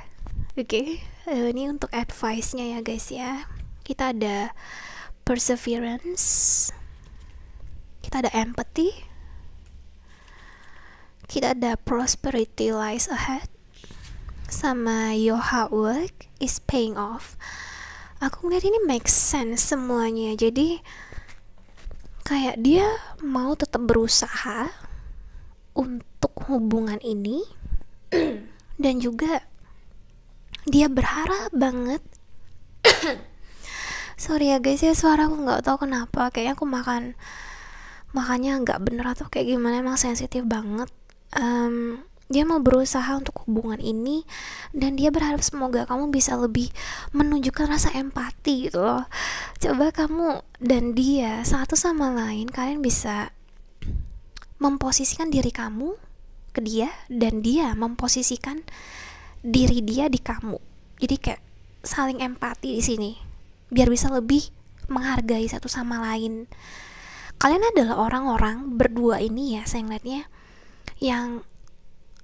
Oke. Ini untuk advice-nya ya guys ya. Kita ada perseverance, kita ada empathy, kita ada prosperity lies ahead, sama your hard work is paying off. Aku ngeliat ini make sense semuanya. Jadi kayak dia mau tetap berusaha untuk hubungan ini dan juga dia berharap banget. Sorry ya guys ya, suara aku nggak tahu kenapa, kayaknya aku makannya nggak bener atau kayak gimana, emang sensitif banget. Dia mau berusaha untuk hubungan ini dan dia berharap semoga kamu bisa lebih menunjukkan rasa empati gitu loh. Coba kamu dan dia satu sama lain, kalian bisa memposisikan diri kamu ke dia dan dia memposisikan diri dia di kamu. Jadi kayak saling empati di sini biar bisa lebih menghargai satu sama lain. Kalian adalah orang-orang berdua ini ya, saya ngeliatnya yang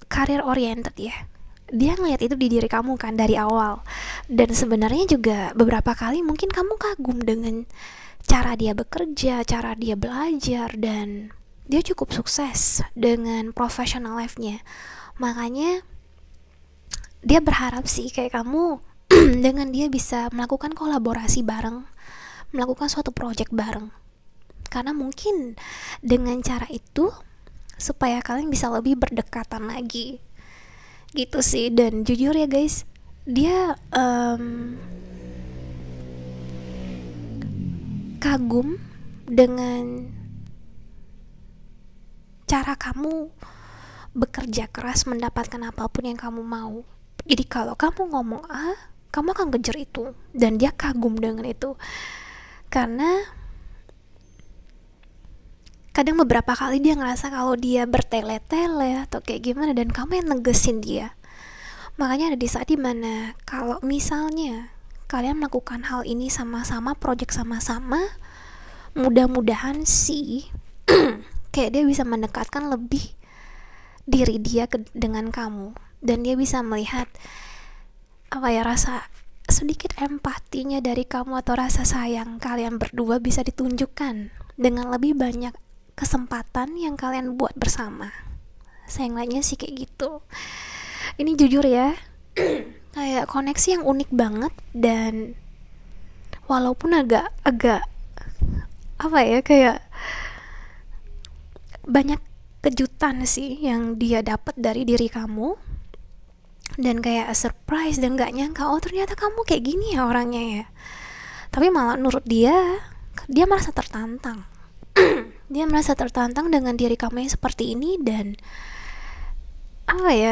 career oriented ya. Dia ngeliat itu di diri kamu kan dari awal. Dan sebenarnya juga beberapa kali mungkin kamu kagum dengan cara dia bekerja, cara dia belajar, dan dia cukup sukses dengan professional life-nya. Makanya dia berharap sih kayak kamu dengan dia bisa melakukan kolaborasi bareng, melakukan suatu project bareng. Karena mungkin dengan cara itu supaya kalian bisa lebih berdekatan lagi gitu sih. Dan jujur ya guys, dia kagum dengan cara kamu bekerja keras mendapatkan apapun yang kamu mau. Jadi kalau kamu ngomong A, kamu akan kejar itu, dan dia kagum dengan itu. Karena kadang beberapa kali dia ngerasa kalau dia bertele-tele atau kayak gimana, dan kamu yang negesin dia. Makanya ada di saat dimana kalau misalnya kalian melakukan hal ini sama-sama, project sama-sama, mudah-mudahan sih kayak dia bisa mendekatkan lebih diri dia dengan kamu, dan dia bisa melihat rasa sedikit empatinya dari kamu, atau rasa sayang kalian berdua bisa ditunjukkan dengan lebih banyak kesempatan yang kalian buat bersama. Saya ngeliatnya sih kayak gitu. Ini jujur ya, kayak koneksi yang unik banget, dan walaupun agak kayak banyak kejutan sih yang dia dapat dari diri kamu, dan kayak surprise dan gak nyangka, oh ternyata kamu kayak gini ya orangnya ya. Tapi malah menurut dia merasa tertantang. Dia merasa tertantang dengan diri kamu yang seperti ini. Dan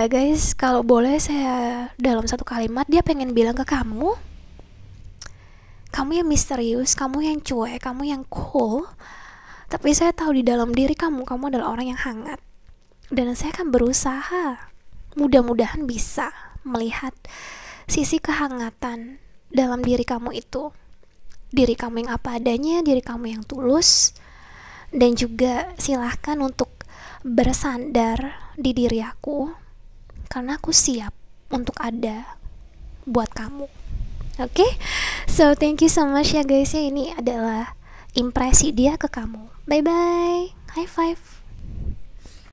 guys, kalau boleh saya dalam satu kalimat, dia pengen bilang ke kamu yang misterius, kamu yang cuek, kamu yang cool, tapi saya tahu di dalam diri kamu adalah orang yang hangat. Dan saya akan berusaha, mudah-mudahan bisa melihat sisi kehangatan dalam diri kamu itu. diri kamu yang apa adanya, diri kamu yang tulus, dan juga silahkan untuk bersandar di diri aku, karena aku siap untuk ada buat kamu. Oke, so thank you so much ya guys ya, ini adalah impresi dia ke kamu. Bye bye, high five.